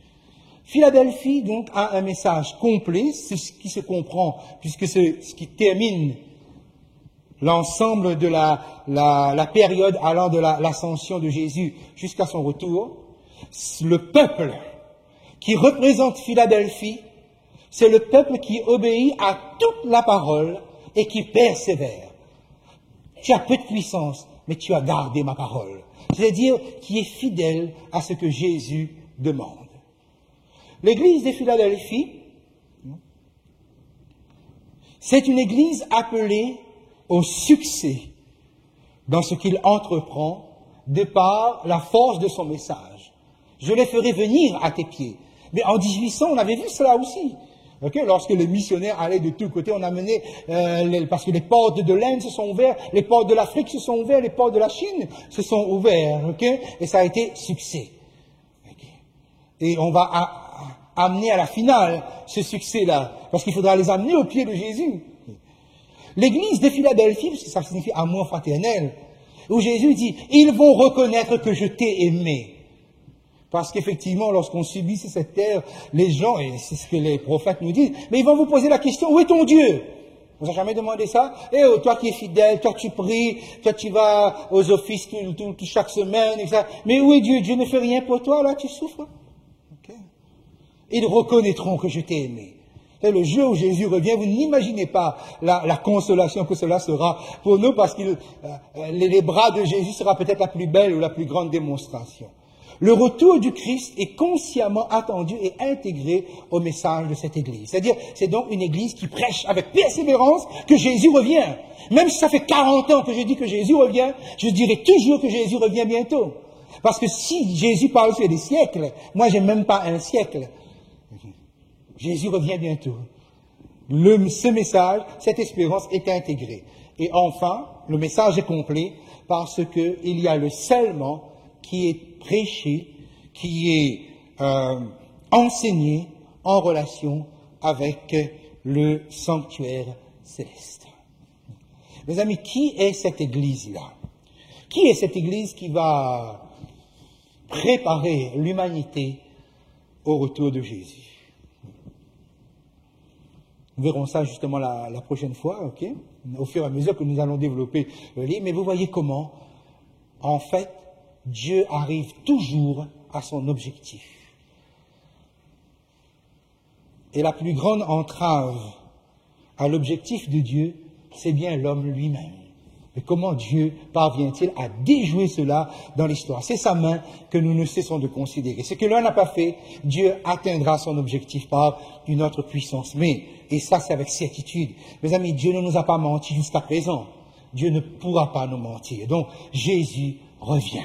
Philadelphie, donc, a un message complet, c'est ce qui se comprend, puisque c'est ce qui termine l'ensemble de la période allant de l'ascension de Jésus jusqu'à son retour. Le peuple qui représente Philadelphie, c'est le peuple qui obéit à toute la parole et qui persévère. Tu as peu de puissance, mais tu as gardé ma parole. C'est-à-dire qui est fidèle à ce que Jésus demande. L'église de Philadelphie, c'est une église appelée au succès dans ce qu'il entreprend de par la force de son message. Je les ferai venir à tes pieds. Mais en 1800, on avait vu cela aussi. Okay? Lorsque les missionnaires allaient de tous côtés, on amenait, parce que les portes de l'Inde se sont ouvertes, les portes de l'Afrique se sont ouvertes, les portes de la Chine se sont ouvertes. Okay? Et ça a été succès. Okay? Et on va amener à la finale ce succès-là, parce qu'il faudra les amener aux pieds de Jésus. L'église de Philadelphie, parce que ça signifie amour fraternel, où Jésus dit, ils vont reconnaître que je t'ai aimé. Parce qu'effectivement, lorsqu'on subit sur cette terre, les gens, et c'est ce que les prophètes nous disent, mais ils vont vous poser la question, où est ton Dieu? On vous a jamais demandé ça? Eh, toi qui es fidèle, toi tu pries, toi tu vas aux offices chaque semaine, etc. Mais où est Dieu? Dieu ne fait rien pour toi, là tu souffres. Okay. Ils reconnaîtront que je t'ai aimé. Et le jour où Jésus revient, vous n'imaginez pas la consolation que cela sera pour nous, parce que les bras de Jésus sera peut-être la plus belle ou la plus grande démonstration. Le retour du Christ est consciemment attendu et intégré au message de cette Église. C'est-à-dire, c'est donc une Église qui prêche avec persévérance que Jésus revient. Même si ça fait 40 ans que je dis que Jésus revient, je dirai toujours que Jésus revient bientôt. Parce que si Jésus parle sur des siècles, moi j'ai même pas un siècle. Jésus revient bientôt. Ce message, cette espérance est intégrée. Et enfin, le message est complet parce qu'il y a le scellement qui est prêché, qui est enseigné en relation avec le sanctuaire céleste. Mes amis, qui est cette Église-là? Qui est cette Église qui va préparer l'humanité au retour de Jésus? Nous verrons ça justement la prochaine fois, ok? Au fur et à mesure que nous allons développer le livre. Mais vous voyez comment, en fait, Dieu arrive toujours à son objectif. Et la plus grande entrave à l'objectif de Dieu, c'est bien l'homme lui-même. Mais comment Dieu parvient-il à déjouer cela dans l'histoire? C'est sa main que nous ne cessons de considérer. Ce que l'un n'a pas fait, Dieu atteindra son objectif par une autre puissance. Mais, et ça c'est avec certitude, mes amis, Dieu ne nous a pas menti jusqu'à présent. Dieu ne pourra pas nous mentir. Donc, Jésus revient.